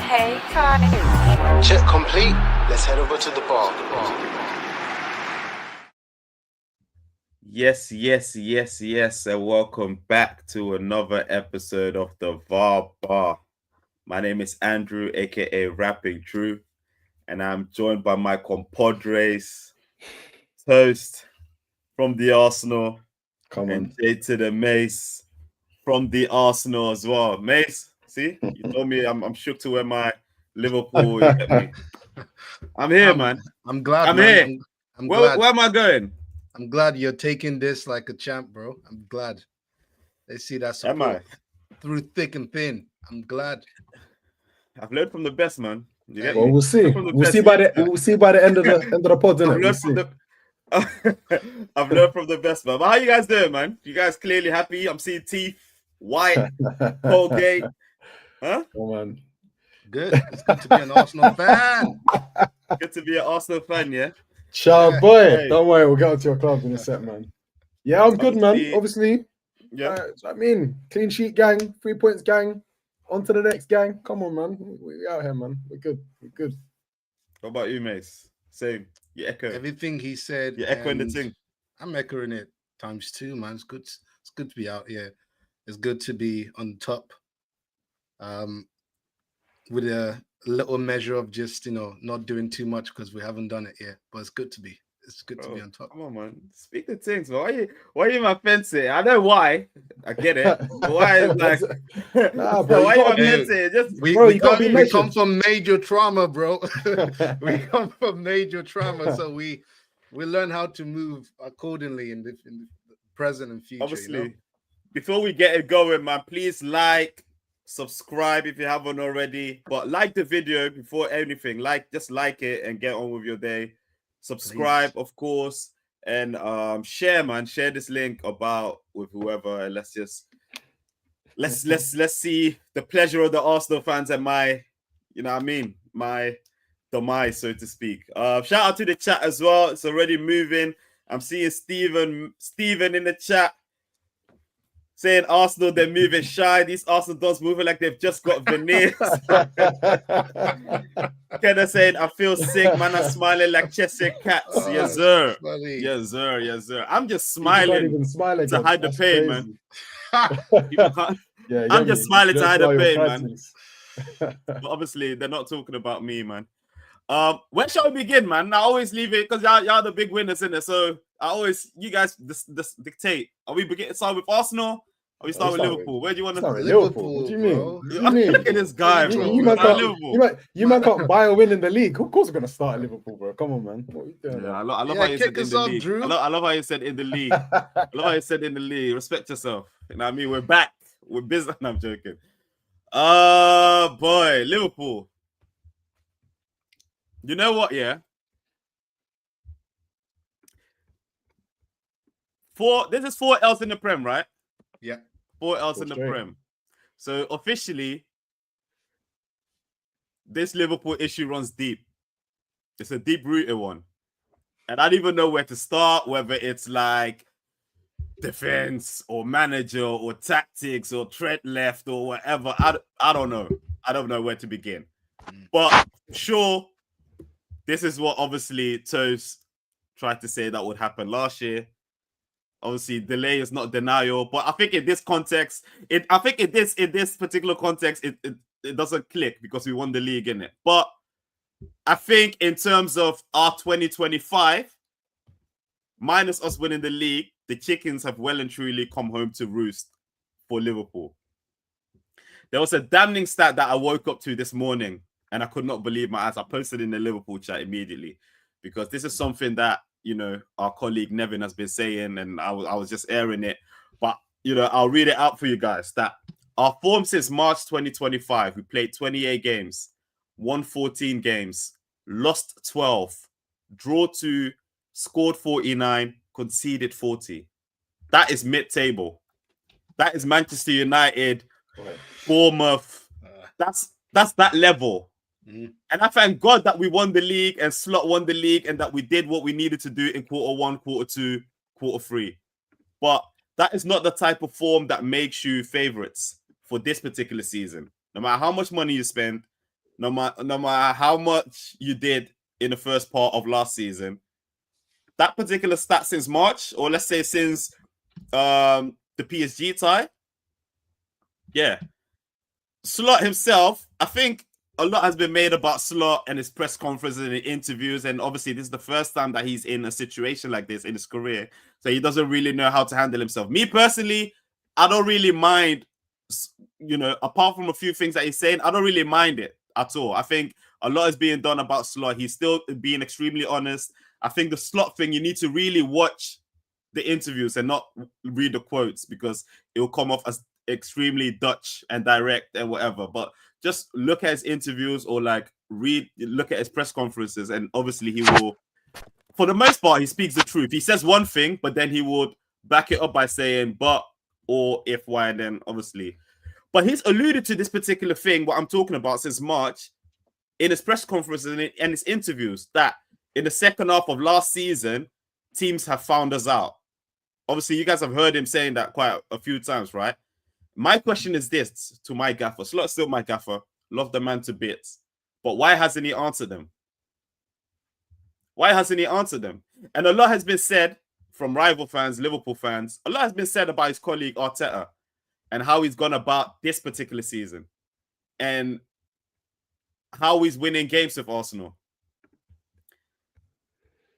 Hey, Kai. Check complete. Let's head over to the bar. Yes, and welcome back to another episode of the VAR Bar. My name is Andrew, aka Rapping Drew, and I'm joined by my compadres, Toast from the Arsenal, and J to the Mace from the Arsenal as well. Mace, see, you told me I'm shook to wear my Liverpool. You get me? I'm here, man. I'm glad. I'm man. here. I'm where, glad. Where am I going? I'm glad you're taking this like a champ, bro. I'm glad. They see that support Am I? through thick and thin. I'm glad. I've learned from the best, man. You get Well, me? we'll see. We'll see by the end of the pod, innit? I've learned from the best, man. But how you guys doing, man? You guys clearly happy? I'm seeing teeth, white, Colgate. Huh? Oh man. Good. It's good to be an Arsenal fan. Good to be an Arsenal fan, yeah? Ciao, boy. Hey. Don't worry, we'll get onto your club in a sec, man. Yeah, I'm good, man. Obviously. Yeah. I mean, clean sheet gang, 3 points gang. On to the next gang. Come on, man. We out here, man. We're good. What about you, Mace? Same. You echo. Everything he said. You're echoing the thing. I'm echoing it times two, man. It's good. It's good to be out here. It's good to be on top. With a little measure of just, not doing too much because we haven't done it yet. But it's good to be. It's good to be on top. Come on, man. Speak the things, man. Why are you my fence it? I know why. I get it. But why is like nah, bro, why you my fence it? Just we come from major trauma, bro. We come from major trauma, so we learn how to move accordingly in the present and future. Obviously, before we get it going, man, please like, subscribe if you haven't already. But like the video before anything. Just like it and get on with your day. Subscribe, please. Of course, and share, man. Share this link about with whoever, and let's see the pleasure of the Arsenal fans and my demise, so to speak. Shout out to the chat as well. It's already moving. I'm seeing Steven in the chat saying Arsenal, they're moving shy. These Arsenal dons moving like they've just got veneers. Kenna saying, I feel sick, man. I'm smiling like Cheshire cats. Yes, sir. Yes, sir. I'm just smiling to hide the pain, man. I'm just smiling to hide the pain, man. But obviously, they're not talking about me, man. When shall we begin, man? I always leave it because y'all the big winners in it. So you guys dictate. Are we start with Arsenal? Or we start with Liverpool? Where do you want to start? Liverpool. What do you mean? Look at this guy, bro. You might can't buy a win in the league. Of course, we're gonna start at Liverpool, bro. Come on, man. What are you doing? Yeah, I love how you said in the league. Drew. I love how you said in the league. I love how you said in the league. Respect yourself. You know what I mean? We're back. We're busy. No, I'm joking. Boy, Liverpool. You know what? Yeah. This is 4 L's in the Prem, right? Yeah. 4 L's in the Prem. So officially, this Liverpool issue runs deep. It's a deep-rooted one. And I don't even know where to start, whether it's like defense or manager or tactics or tread left or whatever. I don't know. I don't know where to begin. But sure, this is what obviously Toast tried to say that would happen last year. Obviously, delay is not denial, but I think in this context, in this particular context, it doesn't click because we won the league in it. But I think in terms of our 2025, minus us winning the league, the chickens have well and truly come home to roost for Liverpool. There was a damning stat that I woke up to this morning, and I could not believe my eyes. I posted in the Liverpool chat immediately because this is something that our colleague Nevin has been saying, and I was just airing it. But I'll read it out for you guys. That our form since March 2025, we played 28 games, won 14 games, lost 12, draw 2, scored 49, conceded 40. That is mid-table. That is Manchester United, Bournemouth. That's that level. Mm-hmm. And I thank God that we won the league and Slot won the league and that we did what we needed to do in quarter 1, quarter 2, quarter 3. But that is not the type of form that makes you favorites for this particular season. No matter how much money you spend, no matter how much you did in the first part of last season, that particular stat since March, or let's say since the PSG tie, yeah, Slot himself, I think a lot has been made about Slot and his press conferences and interviews, and obviously this is the first time that he's in a situation like this in his career, so he doesn't really know how to handle himself. Me personally, I don't really mind, apart from a few things that he's saying, I don't really mind it at all. I think a lot is being done about Slot. He's still being extremely honest. I think the Slot thing, you need to really watch the interviews and not read the quotes, because it will come off as extremely Dutch and direct and whatever. But just look at his interviews, or look at his press conferences, and obviously he will, for the most part, he speaks the truth. He says one thing, but then he would back it up by saying but, or if, why, and then obviously. But he's alluded to this particular thing, what I'm talking about, since March, in his press conferences and his interviews, that in the second half of last season, teams have found us out. Obviously, you guys have heard him saying that quite a few times, right? My question is this to my gaffer. Slot's still my gaffer. Love the man to bits. But why hasn't he answered them? Why hasn't he answered them? And a lot has been said from rival fans, Liverpool fans. A lot has been said about his colleague Arteta and how he's gone about this particular season and how he's winning games with Arsenal.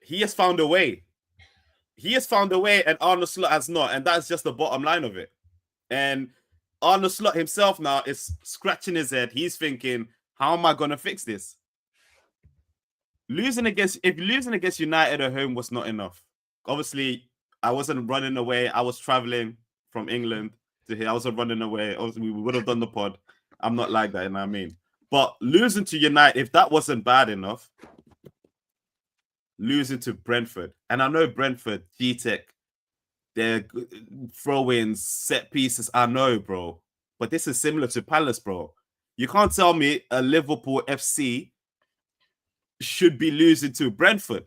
He has found a way. He has found a way, and Arne Slot has not. And that's just the bottom line of it. And Arne Slot himself now is scratching his head. He's thinking, how am I going to fix this? Losing against United at home was not enough. Obviously, I wasn't running away. I was traveling from England to here. I wasn't running away. Obviously, we would have done the pod. I'm not like that, you know what I mean? But losing to United, if that wasn't bad enough, losing to Brentford. And I know Brentford, G-Tech, their throw-ins, set pieces, I know, bro. But this is similar to Palace, bro. You can't tell me a Liverpool FC should be losing to Brentford.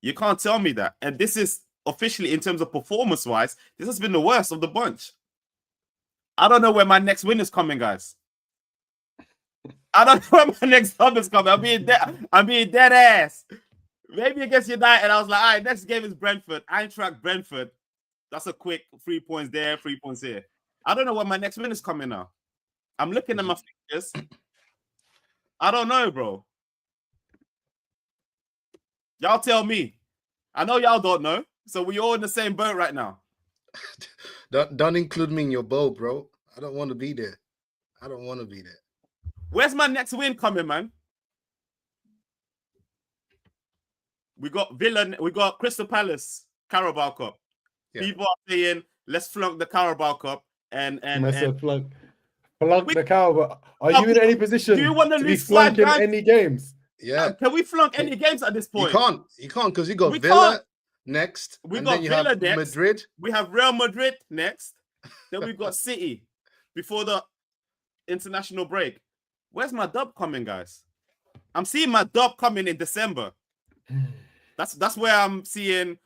You can't tell me that. And this is officially, in terms of performance-wise, this has been the worst of the bunch. I don't know where my next win is coming, guys. I don't know where my next dub is coming. I'm being dead ass. Maybe against United, I was like, all right, next game is Brentford. Eintracht Brentford. That's a quick 3 points there, 3 points here. I don't know where my next win is coming now. I'm looking at my fingers. I don't know, bro. Y'all tell me. I know y'all don't know. So we all in the same boat right now. Don't include me in your boat, bro. I don't want to be there. I don't want to be there. Where's my next win coming, man? We got Villa, we got Crystal Palace, Carabao Cup. Yeah. People are saying, let's flunk the Carabao Cup and flunk the Carabao. Are you in any position to be flunking any games? Yeah. Can we flunk any games at this point? You can't because you got Villa next. We got Villa next. Madrid. We have Real Madrid next. Then we've got City before the international break. Where's my dub coming, guys? I'm seeing my dub coming in December. That's where I'm seeing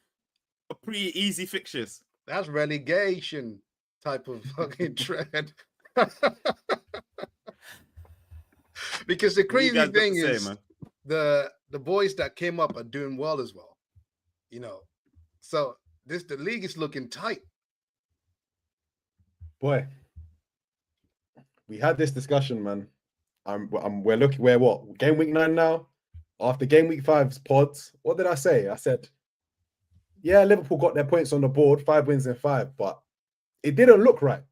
a pretty easy fixtures. That's relegation type of fucking trend. Because the crazy thing is, the boys that came up are doing well as well. You know, so the league is looking tight. Boy, we had this discussion, man. We're what, game week 9 now? After game week 5's pods, what did I say? I said, yeah, Liverpool got their points on the board, 5 wins in 5, but it didn't look right.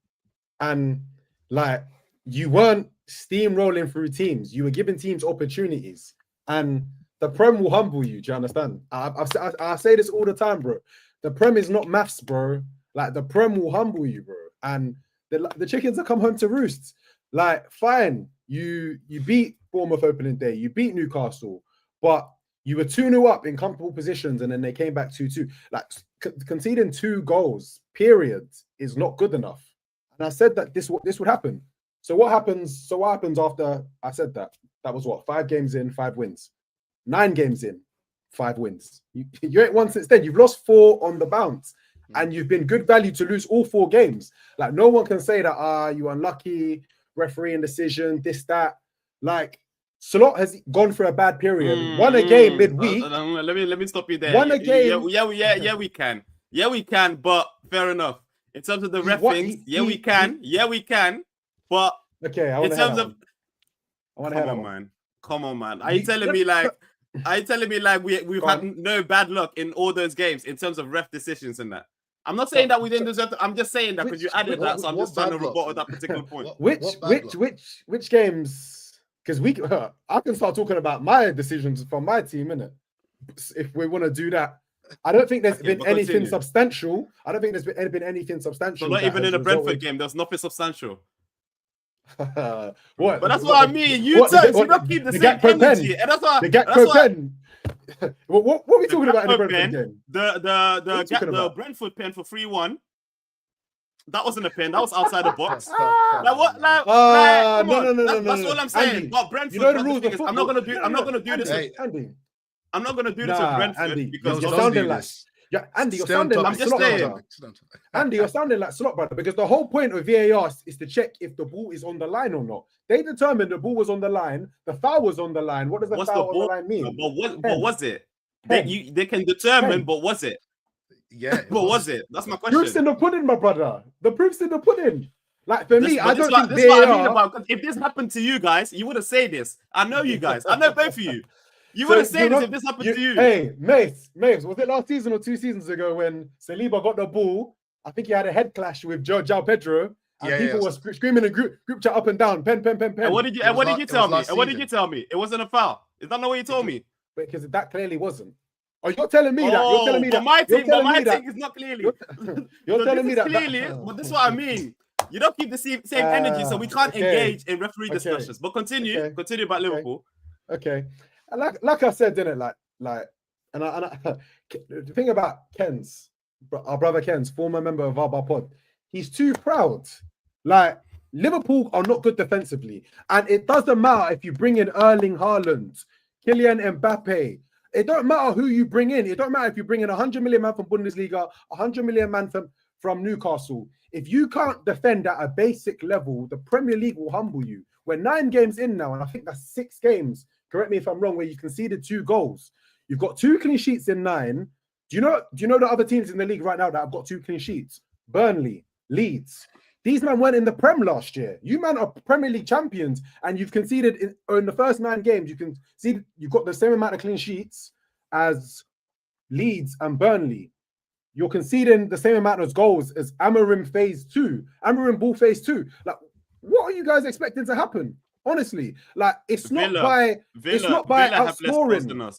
And like, you weren't steamrolling through teams. You were giving teams opportunities. And the Prem will humble you. Do you understand? I say this all the time, bro. The Prem is not maths, bro. Like, the Prem will humble you, bro. And the chickens will come home to roost. Like, fine, you beat Bournemouth opening day. You beat Newcastle. But you were 2-0 up in comfortable positions, and then they came back 2-2. Like, conceding 2 goals, period, is not good enough. And I said that this would happen. So what happens after I said that? That was what? 5 games in, 5 wins. 9 games in, 5 wins. You ain't won since then. You've lost 4 on the bounce. And you've been good value to lose all 4 games. Like, no one can say that, you unlucky, refereeing decision, this, that. Like, Slot has gone through a bad period. Won a game midweek. Let me stop you there. Won a game. Yeah, we can. Yeah, we can. But fair enough. In terms of the ref things, we can. Yeah, we can. But okay, in terms of, come on, man. Are you telling me like we've had no bad luck in all those games in terms of ref decisions and that? I'm not saying that we didn't deserve to, I'm just saying that because you added that, so I'm just trying to rebuttal that particular point. Which games? Because I can start talking about my decisions from my team, innit? If we want to do that. I don't think there's been anything substantial. I don't think there's been anything substantial. So not even in the Brentford game, there's nothing substantial. What? But that's what I mean. You don't keep the same energy, and that's why. What are we talking about in the Brentford game? The Brentford pen for 3-1. That wasn't a pen. That was outside the box. No. That's all I'm saying. Andy, but Brentford, you know the rules of football. I'm not gonna do this. Andy. I'm not gonna do this with Brentford Andy, because you're sounding like. Yeah, Andy, you're sounding like slot, brother. Andy, you're sounding like slot, brother. Because the whole point of VAR is to check if the ball is on the line or not. They determined the ball was on the line. The foul was on the line. What does the foul on the line mean? But was it? They can determine, but was it? Yeah. But was it? That's my question. Proof's in the pudding, my brother. The proof's in the pudding. Like for me, I don't think this is what I mean about. If this happened to you guys, you would have said this. I know you guys. I know both of you. You would have said this if this happened to you. Hey, Mace, was it last season or 2 seasons ago when Saliba got the ball? I think he had a head clash with João Pedro, and people were screaming in group chat up and down, pen. And what did you tell me? And what did you tell me? It wasn't a foul. Is that not what you told me? Because that clearly wasn't. Oh, you're telling me that. You're telling me that. My team is not clearly. You're telling me that. Clearly, but this is what I mean. You don't keep the same energy, so we can't engage in referee discussions. But continue about Liverpool. Okay. Like I said, didn't it? The thing about Ken's, our brother Ken's, former member of our pod, he's too proud. Like, Liverpool are not good defensively, and it doesn't matter if you bring in Erling Haaland, Kylian Mbappe. It don't matter who you bring in. It don't matter if you bring in 100 million man from Bundesliga, 100 million man from Newcastle. If you can't defend at a basic level, the Premier League will humble you. We're 9 games in now, and I think that's 6 games. Correct me if I'm wrong, where you conceded 2 goals. You've got 2 clean sheets in 9. Do you know the other teams in the league right now that have got 2 clean sheets? Burnley, Leeds. These men weren't in the Prem last year. You man are Premier League champions, and you've conceded in the first 9 games. You can see you've got the same amount of clean sheets as Leeds and Burnley. You're conceding the same amount of goals as Amorim Phase 2, Amorim Ball Phase 2. Like, what are you guys expecting to happen? Honestly, like it's not by outscoring.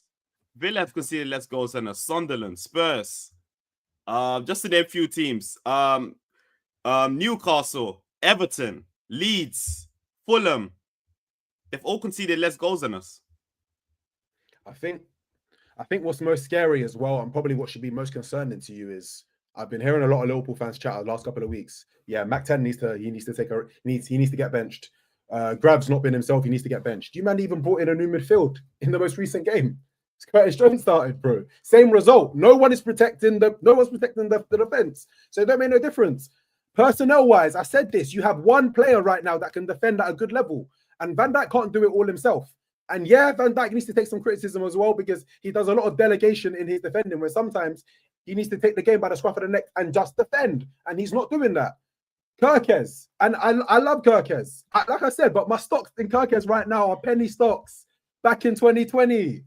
Villa have conceded less goals than us. Sunderland, Spurs, just to name a few teams. Newcastle, Everton, Leeds, Fulham. They've all conceded less goals than us. I think what's most scary as well, and probably what should be most concerning to you, is I've been hearing a lot of Liverpool fans chat the last couple of weeks. Yeah, Mac 10 needs to get benched. Grab's not been himself. He needs to get benched. You man even brought in a new midfield in the most recent game. It's quite a strong started, bro. Same result. No one's protecting the defense. So it don't make no difference. Personnel wise, I said this. You have one player right now that can defend at a good level, and Van Dijk can't do it all himself. And yeah, Van Dijk needs to take some criticism as well, because he does a lot of delegation in his defending, where sometimes he needs to take the game by the scruff of the neck and just defend, and he's not doing that. Kirkes, and I love Kirkes, like I said, but my stocks in Kirkes right now are penny stocks back in 2020.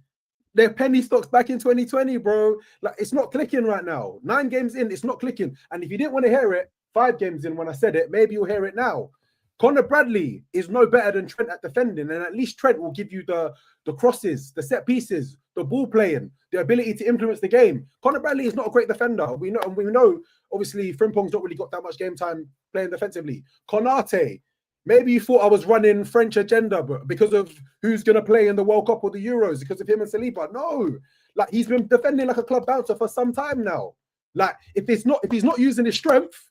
They're penny stocks back in 2020, bro. Like, it's not clicking right now. 9 games in, it's not clicking. And if you didn't want to hear it 5 games in when I said it, maybe you'll hear it now. Conor Bradley is no better than Trent at defending, and at least Trent will give you the crosses, the set pieces, the ball playing, the ability to influence the game. Conor Bradley is not a great defender. We know obviously Frimpong's not really got that much game time playing defensively. Konate, maybe you thought I was running French agenda, but because of who's going to play in the World Cup or the Euros, because of him and Saliba. No, like, he's been defending like a club bouncer for some time now. Like, if he's not using his strength,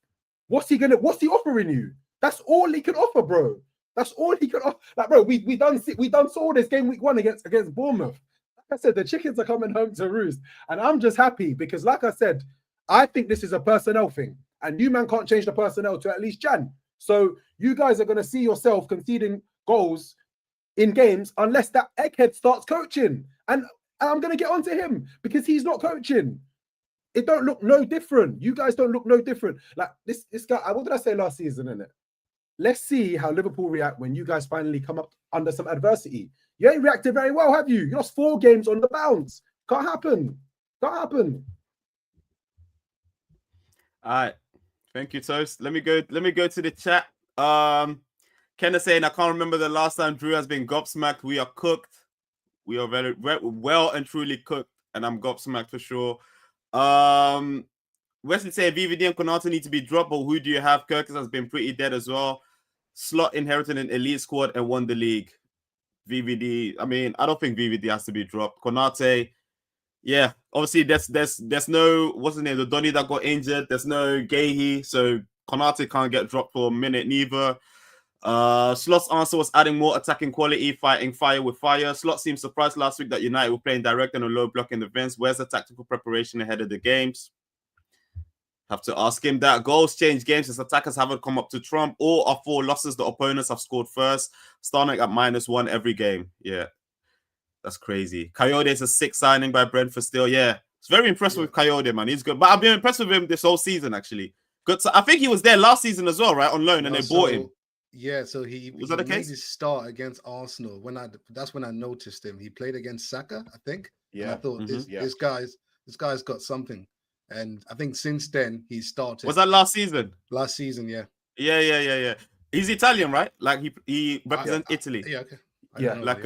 what's he offering you? That's all he can offer, bro. That's all he can offer. Like, bro, we done saw this game week 1 against Bournemouth. Like I said, the chickens are coming home to roost, and I'm just happy because, like I said, I think this is a personnel thing, and you man can't change the personnel to at least Jan. So you guys are going to see yourself conceding goals in games unless that egghead starts coaching. And I'm going to get onto him because he's not coaching. It don't look no different. You guys don't look no different. Like this guy, what did I say last season, innit? Let's see how Liverpool react when you guys finally come up under some adversity. You ain't reacted very well, have you? You lost 4 games on the bounce. Can't happen. Can't happen. All right. Thank you, Toast. Let me go to the chat. Ken is saying, I can't remember the last time Drew has been gobsmacked. We are cooked. We are very well and truly cooked, and I'm gobsmacked for sure. Wesley saying VVD and Konate need to be dropped, but who do you have? Kirkus has been pretty dead as well. Slot inherited an elite squad and won the league. VVD, I mean, I don't think VVD has to be dropped. Konate, yeah, obviously there's no, what's his name, the Donny that got injured. There's no Gahey, so Konate can't get dropped for a minute neither. Slot's answer was adding more attacking quality, fighting fire with fire. Slot seemed surprised last week that United were playing direct and a low block in defense. Where's the tactical preparation ahead of the games? Have to ask him that. Goals change games as attackers haven't come up to trump. All are 4 losses. The opponents have scored first, starting at -1 every game. Yeah, that's crazy. Coyote is a 6 signing by Brentford still. Yeah, it's very impressed with Coyote, man. He's good, but I've been impressed with him this whole season actually. Good. I think he was there last season as well, right, on loan, and they bought him. Yeah, so he Was that the made case? his start against Arsenal. That's when I noticed him. He played against Saka, I think. Yeah. And I thought this guy's got something. And I think since then he started. Was that last season? Last season, yeah. Yeah. He's Italian, right? Like he represents Italy. Yeah, okay. Yeah, like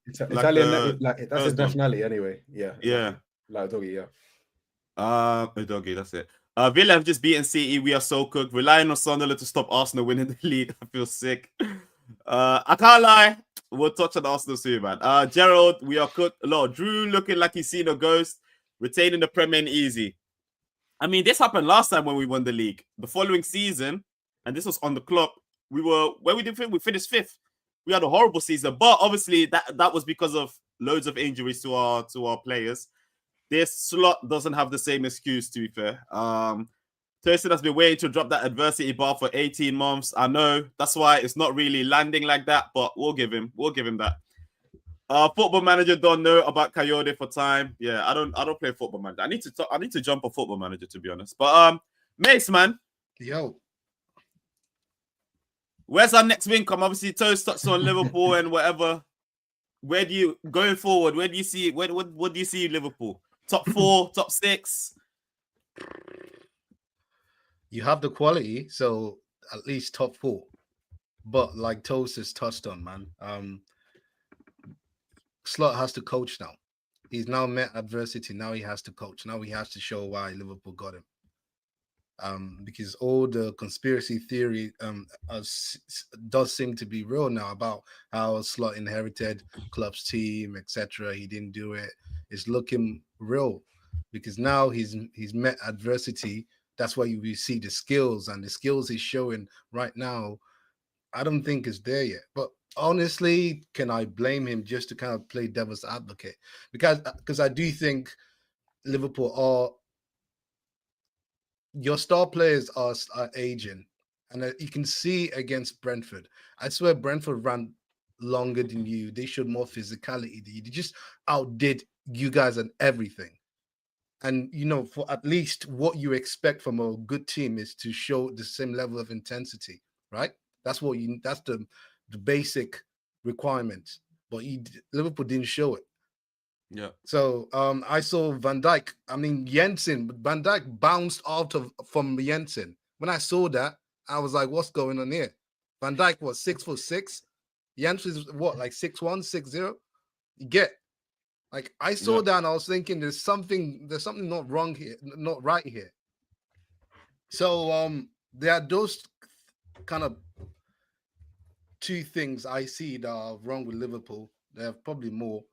Italian, like that's his nationality anyway. Yeah. Yeah. Like Doggy, yeah. Doggy, that's it. Villa have just beaten City. We are so cooked. Relying on Sunderland to stop Arsenal winning the league. I feel sick. I can't lie. We'll touch on Arsenal soon, man. Gerald, we are cooked. Lord, Drew looking like he's seen a ghost. Retaining the Premier easy. I mean, this happened last time when we won the league. The following season, and this was on the clock, we finished 5th. We had a horrible season, but obviously that was because of loads of injuries to our players. This Slot doesn't have the same excuse, to be fair. Thurston has been waiting to drop that adversity bar for 18 months. I know that's why it's not really landing like that, but we'll give him that. Football Manager don't know about Coyote for time. Yeah, I don't play Football Manager. I need to jump on Football Manager, to be honest. But Mace, man. Yo. Where's our next income? Obviously, Toast touched on Liverpool and whatever. Where do you going forward? Where do you see what do you see Liverpool? Top 4, top 6? You have the quality, so at least top 4. But like Toast has touched on, man. Slot has to coach now. He's now met adversity. Now he has to coach. Now he has to show why Liverpool got him. Because all the conspiracy theory does seem to be real now about how Slot inherited club's team, etc. He didn't do it. It's looking real because now he's met adversity. That's why we see the skills, and the skills he's showing right now, I don't think is there yet. But honestly, can I blame him just to kind of play devil's advocate? Because I do think Liverpool are, your star players are aging, and you can see against Brentford. I swear Brentford ran longer than you. They showed more physicality than you. They just outdid you guys and everything. And for at least what you expect from a good team is to show the same level of intensity, right? That's the basic requirement. But Liverpool didn't show it. Yeah. So I saw Van Dijk. I mean Jensen. Van Dijk bounced from Jensen. When I saw that, I was like, "What's going on here?" Van Dijk was 6'6". Jensen's what, like 6'1", 6'0". You get. Like I saw that and I was thinking there's something not wrong here, not right here. So there are those kind of 2 things I see that are wrong with Liverpool. There are probably more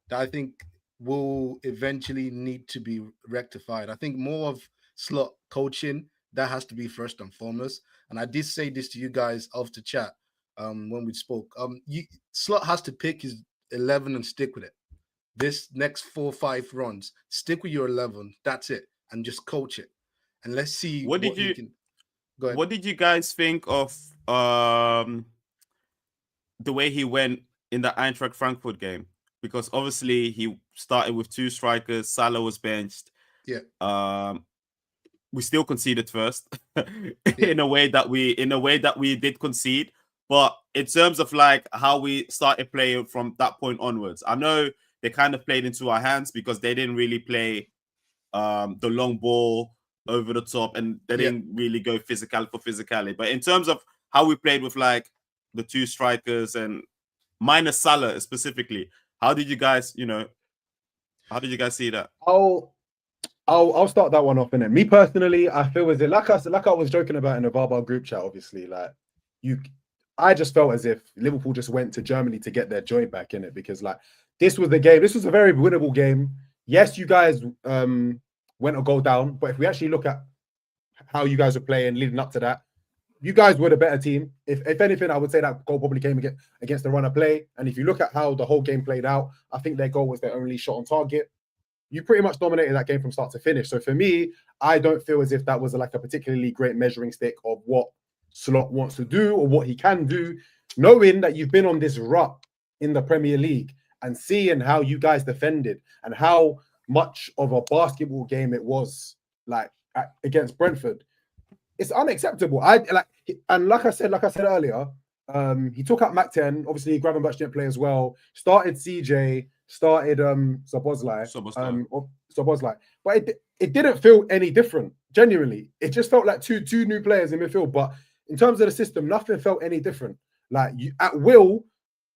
that I think will eventually need to be rectified. I think more of Slot coaching, that has to be first and foremost. And I did say this to you guys off the chat when we spoke. Slot has to pick his 11 and stick with it. This next 4 or 5 runs, stick with your 11. That's it, and just coach it, and let's see What did you can. Go ahead. What did you guys think of the way he went in the Eintracht Frankfurt game because obviously he started with 2 strikers. Salah was benched. Yeah. We still conceded first in a way that we did concede. But in terms of like how we started playing from that point onwards, I know they kind of played into our hands because they didn't really play the long ball over the top and they didn't really go physical for physicality. But in terms of how we played with like the 2 strikers and minus Salah specifically, how did you guys see that? I'll start that one off, innit? Me personally, I feel as if like I was joking about in the Barbara group chat, obviously, like I just felt as if Liverpool just went to Germany to get their joy back in it because like this was the game. This was a very winnable game. Yes, you guys went a goal down, but if we actually look at how you guys were playing leading up to that, you guys were the better team. If anything, I would say that goal probably came against the run of play. And if you look at how the whole game played out, I think their goal was their only shot on target. You pretty much dominated that game from start to finish. So for me, I don't feel as if that was like a particularly great measuring stick of what Slot wants to do or what he can do, knowing that you've been on this rut in the Premier League and seeing how you guys defended and how much of a basketball game it was like against Brentford. It's unacceptable. Like I said earlier, he took out Mac 10. Obviously, Gravenberch didn't play as well. Started CJ. Started Szoboszlai. But it didn't feel any different. Genuinely, it just felt like two new players in midfield. But in terms of the system, nothing felt any different. Like at will,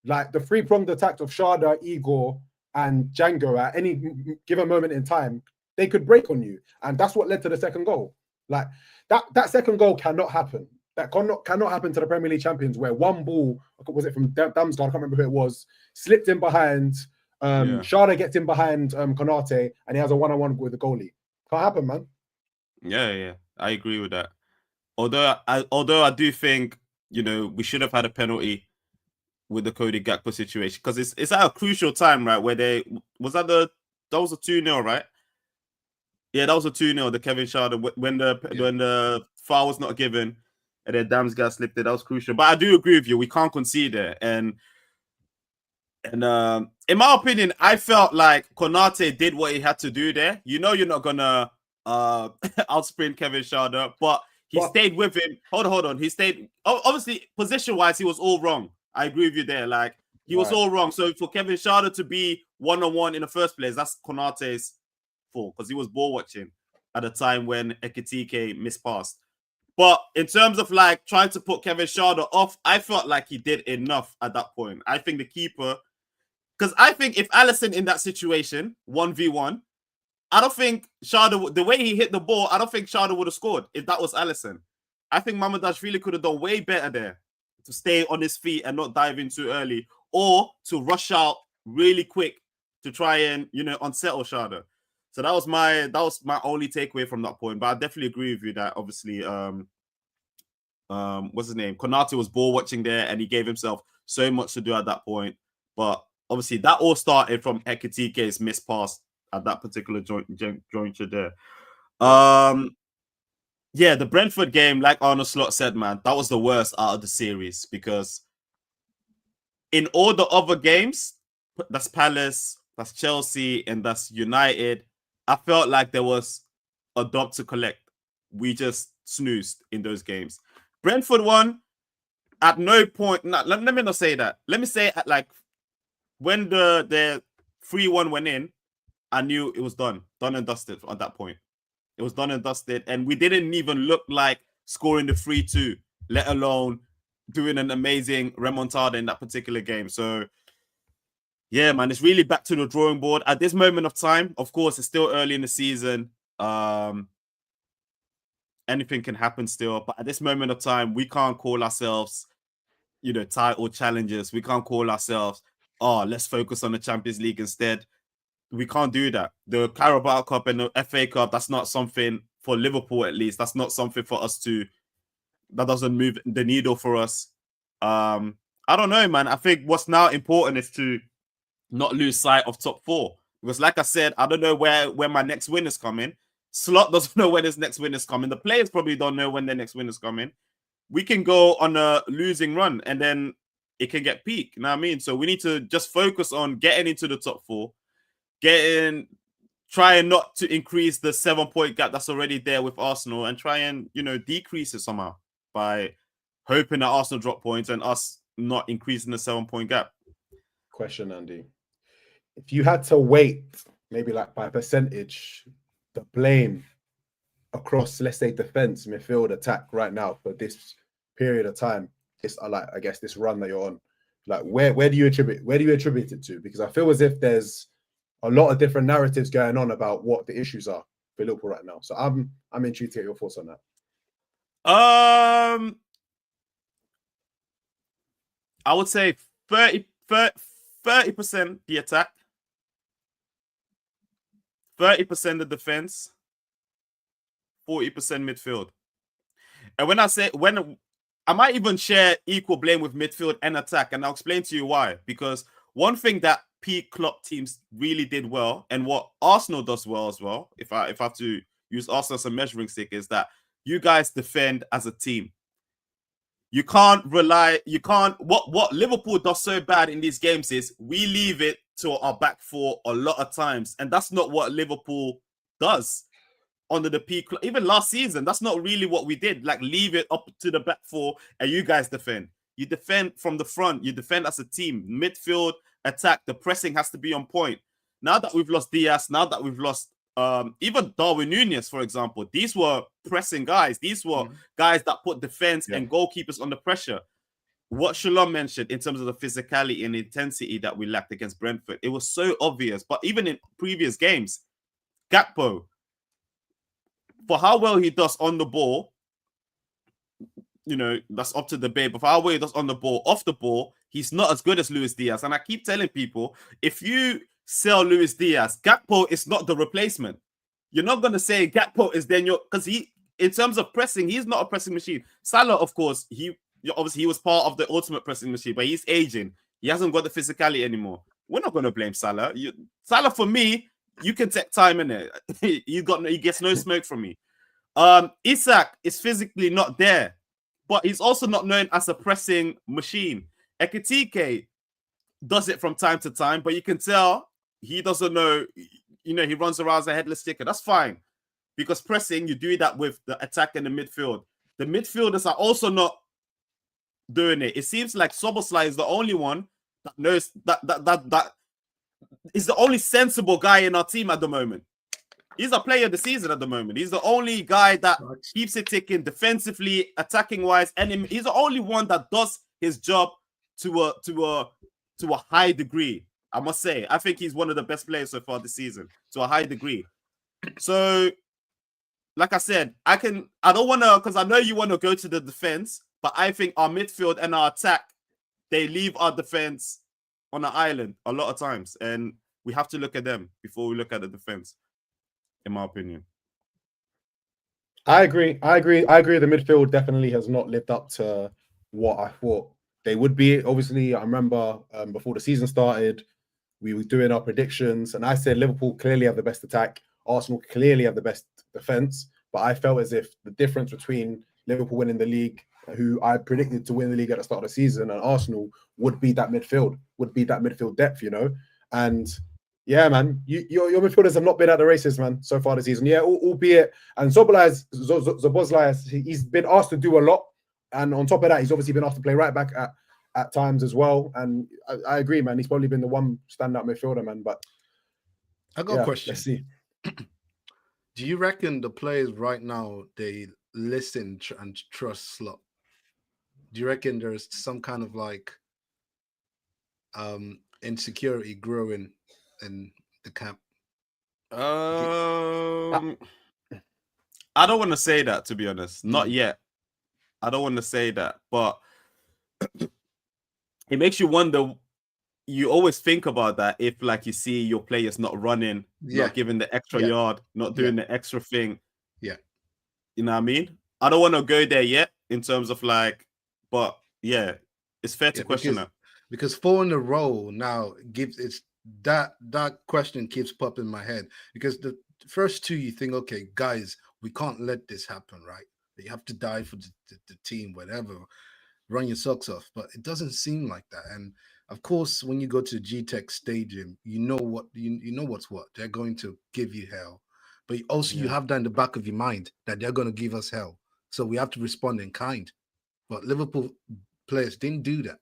like the 3-pronged attack of Sharda, Igor, and Django at any given moment in time, they could break on you, and that's what led to the second goal. Like that second goal cannot happen. That cannot happen to the Premier League champions, where one ball, was it from Damsgaard? I can't remember who it was, slipped in behind. Sharda gets in behind Konate, and he has a one-on-one with the goalie. Can't happen, man. Yeah, I agree with that. Although I do think we should have had a penalty with the Cody Gakpo situation because it's at a crucial time, right? Where that was a 2-0, right? Yeah, that was a 2-0. The Kevin Sharda when the foul was not given and then Damsgaard slipped it. That was crucial. But I do agree with you. We can't concede there. And in my opinion, I felt like Konate did what he had to do there. You're not gonna outsprint Kevin Sharda, but he stayed with him. Hold on. He stayed. Obviously, position-wise, he was all wrong. I agree with you there. Like he was all wrong. So for Kevin Sharda to be one-on-one in the first place, that's Konate's fault because he was ball watching at a time when Ekitike mispassed. But in terms of like trying to put Kevin Sharda off, I felt like he did enough at that point. I think the keeper, because I think if Alisson in that situation 1v1, I don't think Sharda, the way he hit the ball, I don't think Sharda would have scored if that was Alisson. I think Mamardashvili could have done way better there to stay on his feet and not dive in too early, or to rush out really quick to try and unsettle Sharda. So that was my only takeaway from that point. But I definitely agree with you that obviously what's his name? Konate was ball watching there and he gave himself so much to do at that point. But obviously that all started from Ekitike's missed pass at that particular jointure there. Yeah, the Brentford game, like Arnold Slot said, man, that was the worst out of the series because in all the other games, that's Palace, that's Chelsea, and that's United, I felt like there was a dub to collect. We just snoozed in those games. Brentford won at no point. Let me not say that. Let me say at like when the 3-1 went in, I knew it was done and dusted at that point. It was done and dusted, and we didn't even look like scoring the 3-2, let alone doing an amazing remontada in that particular game. So, yeah, man, it's really back to the drawing board. At this moment of time, of course, it's still early in the season. Anything can happen still, but at this moment of time, we can't call ourselves, title challengers. We can't call ourselves, let's focus on the Champions League instead. We can't do that. The Carabao Cup and the FA Cup, that's not something for Liverpool, at least. That's not something for us that doesn't move the needle for us. I don't know, man. I think what's now important is to not lose sight of top 4. Because like I said, I don't know where my next win is coming. Slot doesn't know when his next win is coming. The players probably don't know when their next win is coming. We can go on a losing run and then it can get peak. You know what I mean? So we need to just focus on getting into the top 4, trying not to increase the 7-point gap that's already there with Arsenal, and try and, decrease it somehow by hoping that Arsenal drop points and us not increasing the 7-point gap. Question, Andy. If you had to weight, maybe like by percentage, the blame across, let's say, defense, midfield, attack right now for this period of time, this I guess this run that you're on, like where do you attribute it to? Because I feel as if there's a lot of different narratives going on about what the issues are for Liverpool right now. So I'm intrigued to get your thoughts on that. I would say 30% the attack, 30% the defense, 40% midfield. And when I might even share equal blame with midfield and attack, and I'll explain to you why. Because one thing that peak Klopp teams really did well, and what Arsenal does well as well, if I have to use Arsenal as a measuring stick, is that you guys defend as a team. What Liverpool does so bad in these games is we leave it to our back 4 a lot of times, and that's not what Liverpool does under the peak. Even last season, that's not really what we did. Like, leave it up to the back 4 and you guys defend. You defend from the front. You defend as a team. Midfield, attack, the pressing has to be on point. Now that we've lost Diaz, now that we've lost even Darwin Núñez, for example, these were pressing guys. These were guys that put defense and goalkeepers under pressure. What Shalom mentioned in terms of the physicality and intensity that we lacked against Brentford, it was so obvious. But even in previous games, Gakpo, for how well he does on the ball, that's up to debate. But for how well he does on the ball, off the ball, he's not as good as Luis Diaz. And I keep telling people, if you sell Luis Diaz, Gakpo is not the replacement. You're not going to say Gakpo is then because in terms of pressing, he's not a pressing machine. Salah, of course, he was part of the ultimate pressing machine, but he's aging. He hasn't got the physicality anymore. We're not going to blame Salah. Salah, for me, you can take time in it. He gets no smoke from me. Isak is physically not there, but he's also not known as a pressing machine. Ekitike does it from time to time, but you can tell he doesn't know. He runs around as a headless chicken. That's fine, because pressing, you do that with the attack and the midfield. The midfielders are also not doing it. It seems like Szoboszlai is the only one that knows that is the only sensible guy in our team at the moment. He's a player of the season at the moment. He's the only guy that keeps it ticking defensively, attacking wise, and he's the only one that does his job to a high degree. I must say, I think he's one of the best players so far this season to a high degree. So, like I said, I don't want to, because I know you want to go to the defense, but I think our midfield and our attack, they leave our defense on an island a lot of times, and we have to look at them before we look at the defense, in my opinion. I agree. The midfield definitely has not lived up to what I thought they would be. Obviously, I remember before the season started, we were doing our predictions, and I said Liverpool clearly have the best attack, Arsenal clearly have the best defense. But I felt as if the difference between Liverpool winning the league, who I predicted to win the league at the start of the season, and Arsenal would be that midfield depth, And yeah, man, your midfielders have not been at the races, man, so far this season. Yeah, albeit, and Szoboszlai, he's been asked to do a lot, and on top of that, he's obviously been asked to play right back at times as well. And I agree, man, he's probably been the one standout midfielder, man. But I got a question. Let's see. Do you reckon the players right now, they listen and trust Slot? Do you reckon there's some kind of insecurity growing in the camp? I don't want to say that, to be honest. Not yet. I don't want to say that, but it makes you wonder. You always think about that if, like, you see your players not running, not giving the extra yard, not doing the extra thing. Yeah. You know what I mean? I don't want to go there yet in terms of but yeah, it's fair to question that. Because 4 in a row now that question keeps popping in my head, because the first 2 you think, okay, guys, we can't let this happen, right? You have to die for the team, whatever. run your socks off. But it doesn't seem like that. And of course, when you go to G-Tech Stadium, you know what's what. They're going to give you hell. But also you have that in the back of your mind that they're going to give us hell. So we have to respond in kind. But Liverpool players didn't do that.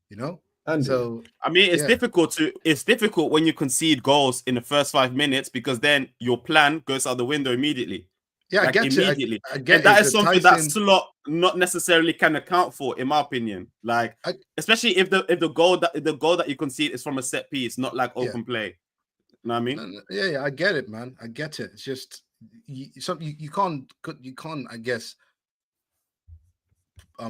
You know? Andy. So I mean, it's difficult when you concede goals in the first 5 minutes because then your plan goes out the window immedially. yeah, Like, I get immediately. it. I get And that it. is something that Slot not necessarily can account for, in my opinion. Like, especially if the goal that you concede is from a set piece, not like open play. You know what I mean? Yeah, I get it, man. I get it. It's just you can't, I guess,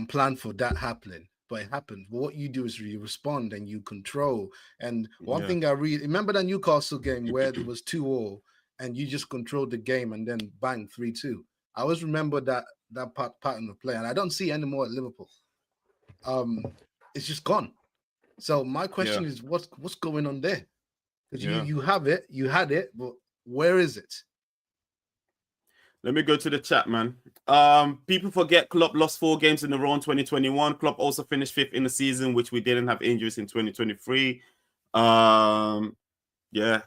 plan for that happening, but it happened. But what you do is you respond and you control. And one thing I remember that Newcastle game where it was 2-2 and you just controlled the game and then bang 3-2. I always remember that pattern of play, and I don't see anymore at Liverpool. It's just gone. So my question is, what's going on there? Because you have it, you had it, but where is it? Let me go to the chat, man. People forget Klopp lost 4 games in a row in 2021. Klopp also finished 5th in the season, which we didn't have injuries in 2023.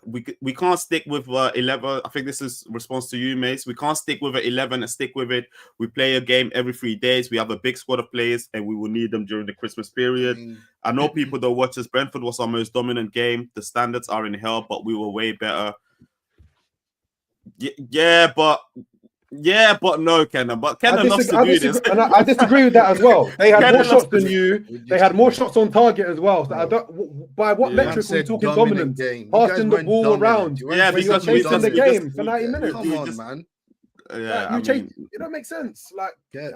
We can't stick with 11. I think this is response to you, Mace. We can't stick with 11 and stick with it. We play a game every 3 days. We have a big squad of players, and we will need them during the Christmas period. I know people don't watch us. Brentford was our most dominant game. The standards are in hell, but we were way better. Yeah, but no, Kenan. But Kenan loves to do this. And I disagree with that as well. They had more shots than you. They had more shots on target as well. So I don't, by what metric are we talking dominance? Passing the ball around. Yeah, because you're chasing the game for 90 minutes. Come on, man. Yeah, it don't make sense. Like, I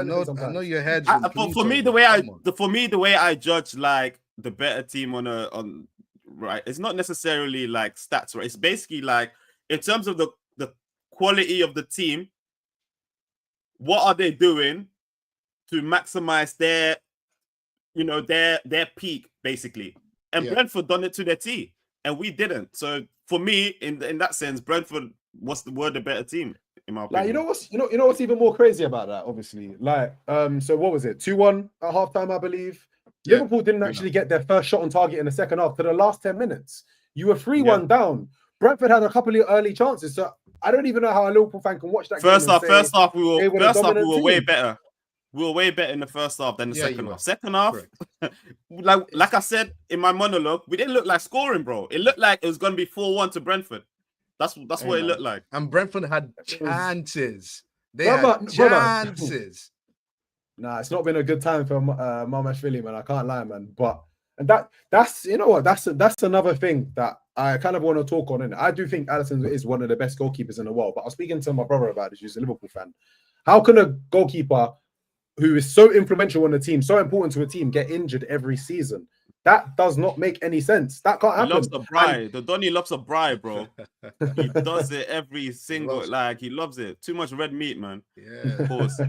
know your head. For me, the way I judge like the better team on right, it's not necessarily like stats, right? It's basically like in terms of the quality of the team, what are they doing to maximize their peak, basically? And Brentford done it to their T, and we didn't. So for me, in that sense, Brentford were the better team, in my opinion. Like, you know what's even more crazy about that, obviously. Like, so what was it? 2-1 at halftime, I believe. Liverpool didn't actually get their first shot on target in the second half to the last 10 minutes. You were 3-1 down. Brentford had a couple of early chances, so I don't even know how a Liverpool fan can watch that first game. First half, we were way better. We were way better in the first half than the second half. Second half, like I said in my monologue, we didn't look like scoring, bro. It looked like it was going to be 4-1 to Brentford. That's what it looked like. And Brentford had chances. They had chances. Nah, it's not been a good time for Mamashvili, man. I can't lie, man. And that's that's another thing that I kind of want to talk on. And I do think Alisson is one of the best goalkeepers in the world. But I was speaking to my brother about this, who's a Liverpool fan. How can a goalkeeper who is so influential on the team, so important to a team, get injured every season? That does not make any sense. That can't happen. He loves the bride. The Donny loves a bride, bro. He does it every single, he loves it. Too much red meat, man. Yeah. Of course.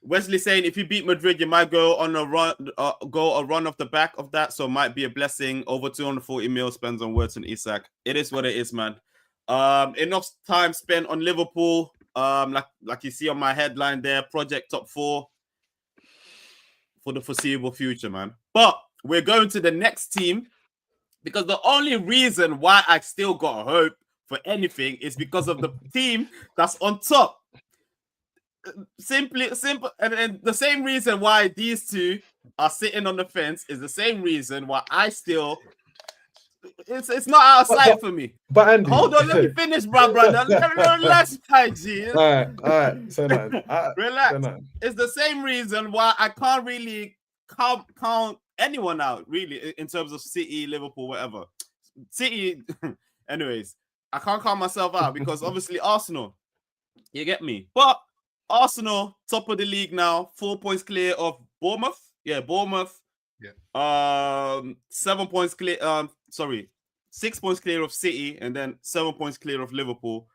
Wesley saying if you beat Madrid, you might go on a run, off the back of that. So it might be a blessing. Over 240 mil spends on Wirtz and Isak. It is what it is, man. Enough time spent on Liverpool. Like you see on my headline there, Project Top 4 for the foreseeable future, man. But we're going to the next team because the only reason why I still got hope for anything is because of the team that's on top. Simple, and the same reason why these two are sitting on the fence is the same reason why I still. It's not out of sight for me. But Andy, hold on, let me finish, bro. Relax, G. All right. So relax. It's the same reason why I can't really count anyone out, really, in terms of City, Liverpool, whatever. City, anyways, I can't count myself out because obviously Arsenal. You get me, but. Arsenal, top of the league now, 4 points clear of Bournemouth. Yeah, Bournemouth. Yeah. 7 points clear. 6 points clear of City, and then 7 points clear of Liverpool.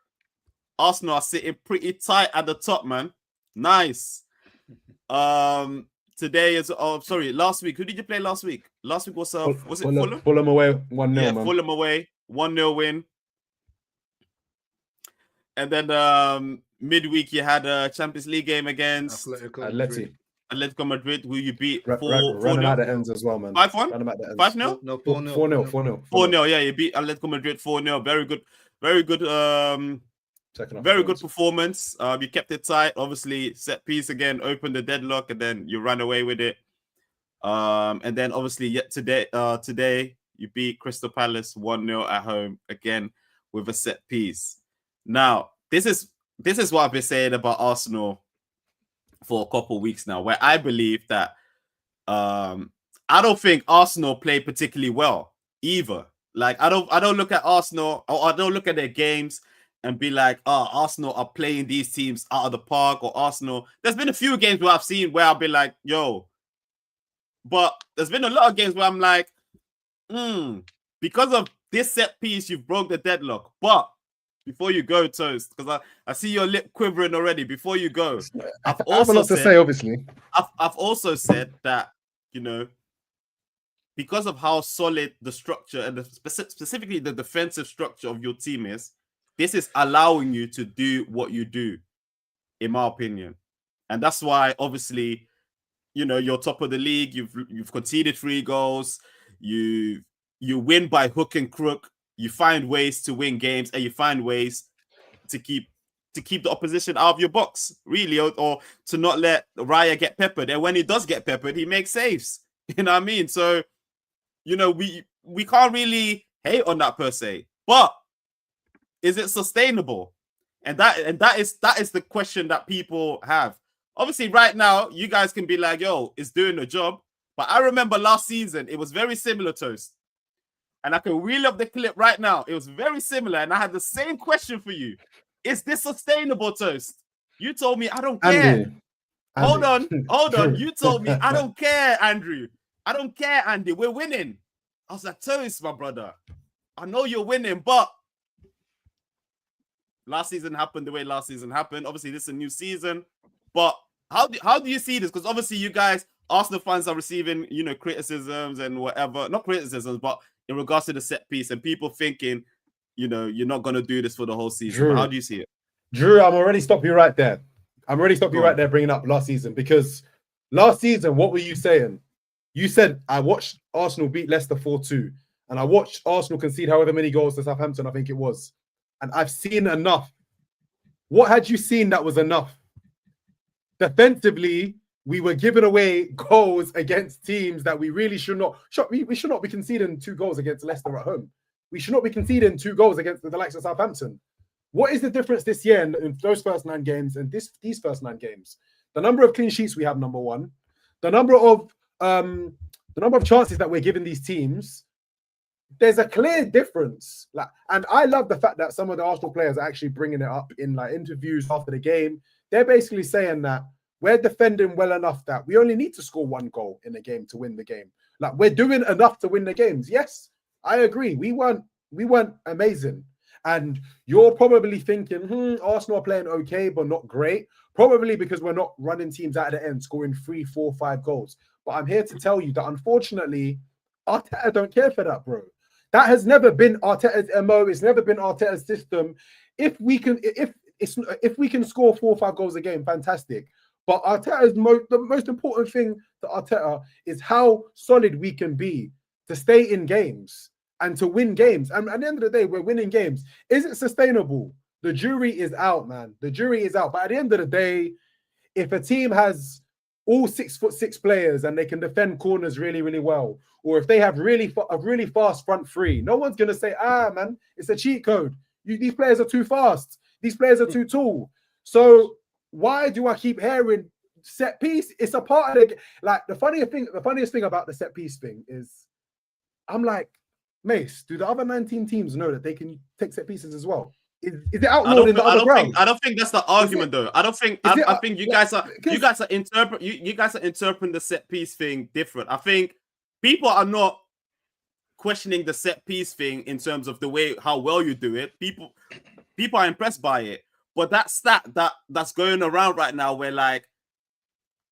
Arsenal are sitting pretty tight at the top, man. Nice. Today is last week. Who did you play last week? Last week was it Fulham? Fulham away 1-0. Yeah, man. Fulham away 1-0 win. And then midweek you had a Champions League game against Atleti. Atletico Madrid, who you beat Running out the ends as well, man. 5-1? Run them at the ends. 5-0? No, 4-0. 4-0. 4-0, yeah, you beat Atletico Madrid 4-0. Very good, Second half very good performance. performance. You kept it tight. Obviously, set piece again, opened the deadlock, and then you ran away with it. And then obviously yet today you beat Crystal Palace 1-0 at home again with a set piece. Now, this is what I've been saying about Arsenal for a couple of weeks now, where I believe that I don't think Arsenal play particularly well either. Like I don't look at Arsenal, or I don't look at their games and be like, oh, Arsenal are playing these teams out of the park, or Arsenal. There's been a few games where I've seen where I've been like, yo, but there's been a lot of games where I'm like, because of this set piece, you've broke the deadlock. But before you go, Toast, because I see your lip quivering already. Before you go, I have a lot to say, obviously. I've also said that, you know, because of how solid the structure and specifically the defensive structure of your team is, this is allowing you to do what you do, in my opinion. And that's why, obviously, you know, you're top of the league. You've conceded 3 goals. You win by hook and crook. You find ways to win games, and you find ways to keep the opposition out of your box, really, or to not let Raya get peppered. And when he does get peppered, he makes saves. You know what I mean? So, you know, we can't really hate on that per se. But is it sustainable? And that is the question that people have. Obviously, right now, you guys can be like, yo, it's doing the job. But I remember last season, it was very similar, Toast. And I can reel up the clip right now. It was very similar. And I had the same question for you. Is this sustainable, Toast? You told me, I don't care. Hold on. You told me, I don't care, Andrew. I don't care, Andy. We're winning. I was like, Toast, my brother. I know you're winning, but last season happened the way last season happened. Obviously, this is a new season. But how do you see this? Because obviously, you guys, Arsenal fans, are receiving, you know, criticisms and whatever. Not criticisms, but in regards to the set piece, and people thinking, you know, you're not going to do this for the whole season. How do you see it? Drew, I'm already stopping you right there. Bringing up last season, because last season, what were you saying? You said, I watched Arsenal beat Leicester 4-2, and I watched Arsenal concede however many goals to Southampton, I think it was. And I've seen enough. What had you seen that was enough? Defensively, we were giving away goals against teams that we really should not. We should not be conceding 2 goals against Leicester at home. We should not be conceding 2 goals against the likes of Southampton. What is the difference this year in those first 9 games and these first 9 games? The number of clean sheets we have, number one. The number of chances that we're giving these teams. There's a clear difference. And I love the fact that some of the Arsenal players are actually bringing it up in interviews after the game. They're basically saying that we're defending well enough that we only need to score 1 goal in a game to win the game. We're doing enough to win the games. Yes, I agree. We weren't amazing. And you're probably thinking, Arsenal are playing okay, but not great. Probably because we're not running teams out of the end, scoring 3, 4, 5 goals. But I'm here to tell you that, unfortunately, Arteta don't care for that, bro. That has never been Arteta's MO. It's never been Arteta's system. If we can score 4 or 5 goals a game, fantastic. But the most important thing to Arteta is how solid we can be to stay in games and to win games. And at the end of the day, we're winning games. Is it sustainable? The jury is out, man. The jury is out. But at the end of the day, if a team has all 6'6" players and they can defend corners really, really well, or if they have a really fast front 3, no one's going to say, man, it's a cheat code. These players are too fast. These players are too tall. So why do I keep hearing set piece? It's a part of the funniest thing about the set piece thing is, I'm like, Mace, do the other 19 teams know that they can take set pieces as well? Is it outlawed in the other ground? I don't think that's the argument, though. I think you guys are interpreting the set piece thing different. I think people are not questioning the set piece thing in terms of the way how well you do it. People are impressed by it. But that stat that's going around right now, where like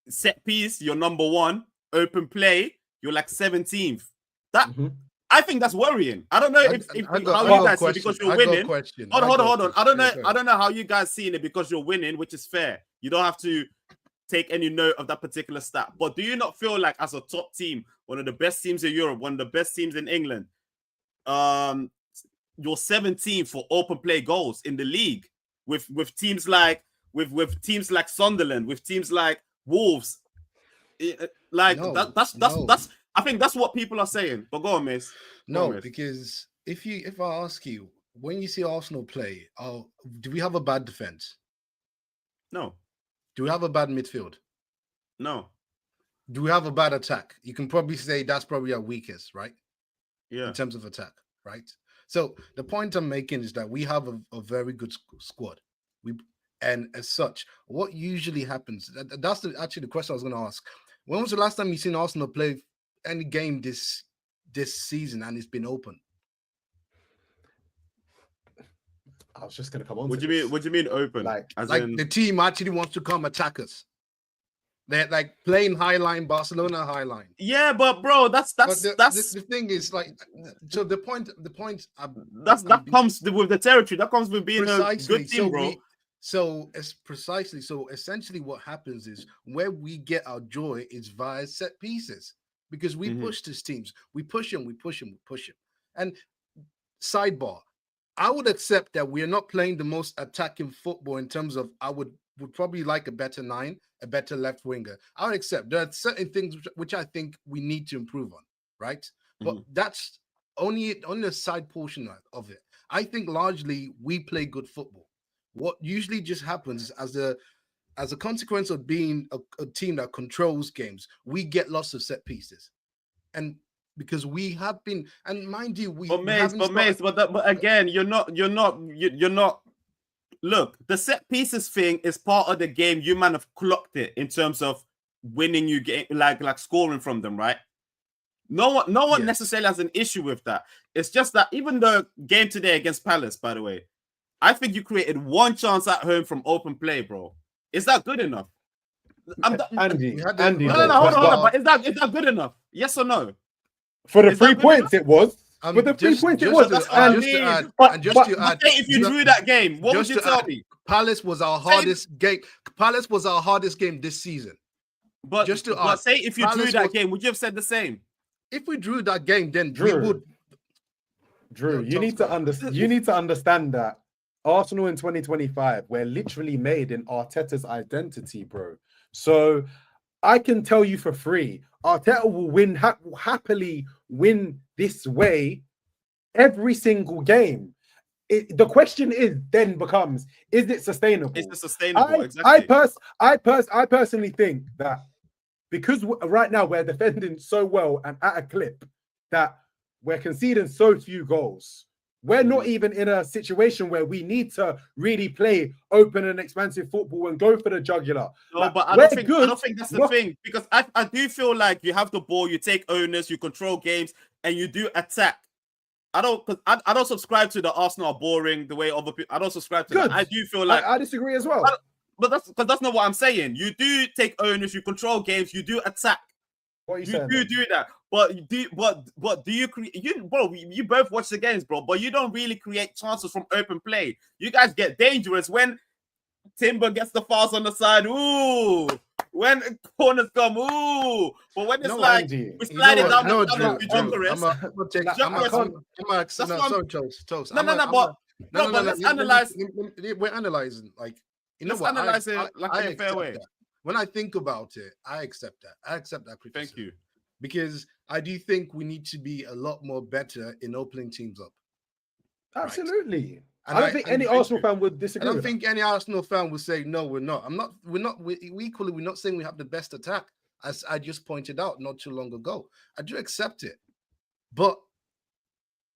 set piece, you're number 1, open play, you're like 17th. I think that's worrying. I don't know how you guys see it because you're winning. Hold on. I don't know how you guys seeing it because you're winning, which is fair. You don't have to take any note of that particular stat. But do you not feel like, as a top team, one of the best teams in Europe, one of the best teams in England, you're 17th for open play goals in the league, with teams like teams like Sunderland, with teams like Wolves? Like No, that's no. I think that's what people are saying. But go on, Mace. Go on, No, Mace. because if I ask you, when you see Arsenal play, do we have a bad defense? No, Do we have a bad midfield? no, Do we have a bad attack? You can probably say that's probably our weakest, right? yeah. In terms of attack, right? So the point I'm making is that we have a very good squad. And as such, what usually happens, that's actually the question I was going to ask. When was the last time you seen Arsenal play any game this season and it's been open? I was just gonna come on. What do you mean? What do you mean open? Like The team actually wants to come attack us. They're like playing high line, Barcelona high line. Yeah, but bro, that's the thing is, like, so the point that comes with the territory. That comes with being precisely, a good team, bro. So essentially what happens is where we get our joy is via set pieces, because we push these teams, we push them. And sidebar, I would accept that we are not playing the most attacking football in terms of I would probably like a better 9, a better left winger. I would accept there are certain things which I think we need to improve on, right? But that's only a side portion of it. I think largely we play good football. What usually just happens is as a consequence of being a team that controls games, we get lots of set pieces. And because we have been, and mind you, but again, you're not. Look, the set pieces thing is part of the game. You man have clocked it in terms of winning you game, like scoring from them, right? No one necessarily has an issue with that. It's just that even the game today against Palace, by the way, I think you created one chance at home from open play, bro. Is that good enough? Andy, hold on. But is that good enough? Yes or no? For the 3 points, it was. For the 3 points, it was. If you drew that game, what would you tell me? Palace was our hardest game. Palace was our hardest game this season. But say if you drew that game, would you have said the same? If we drew that game, then we would. Drew, you need to understand that Arsenal in 2025, we're literally made in Arteta's identity, bro. So I can tell you for free, Arteta will happily win this way every single game. The question becomes, is it sustainable? Is it sustainable? Exactly. I personally think that because right now we're defending so well and at a clip that we're conceding so few goals. We're not even in a situation where we need to really play open and expansive football and go for the jugular. No, but I don't think that's the thing, because I do feel like you have the ball, you take owners, you control games, and you do attack. I don't subscribe to the Arsenal are boring the way other people. I don't subscribe to that. I do feel like I disagree as well. But that's not what I'm saying. You do take owners, you control games, you do attack. What are you saying? You do that, but do you create? You both watch the games, bro, but you don't really create chances from open play. You guys get dangerous when Timber gets the fouls on the side. Ooh, when corners come. Ooh, but when it's we slide it down the let's analyze. We're analyzing like let's analyze it like in a fair way. When I think about it, I accept that. I accept that criticism. Thank you. Because I do think we need to be a lot more better in opening teams up. Absolutely. Right? I don't think any Arsenal fan would disagree. I don't think any Arsenal fan would say, no, we're not. We're not saying we have the best attack, as I just pointed out not too long ago. I do accept it. But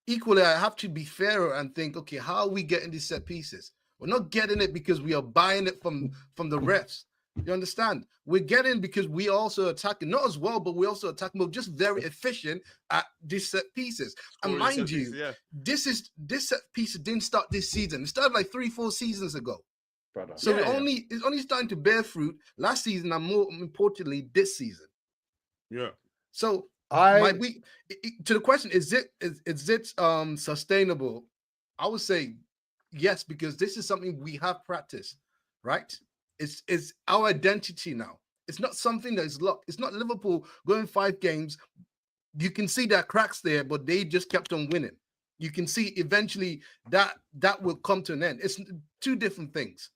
equally, I have to be fairer and think, okay, how are we getting these set pieces? We're not getting it because we are buying it from the refs. You understand? We're getting because we also attacking, not as well, but we also attacking. We're just very efficient at these set pieces. And mind you, this set piece didn't start this season. It started like 3-4 seasons ago. Brother. So it's only starting to bear fruit last season, and more importantly, this season. Yeah. So to the question, is it sustainable? I would say yes, because this is something we have practiced, right? It's our identity now. It's not something that is locked. It's not Liverpool going 5 games. You can see that cracks there, but they just kept on winning. You can see eventually that will come to an end. It's 2 different things.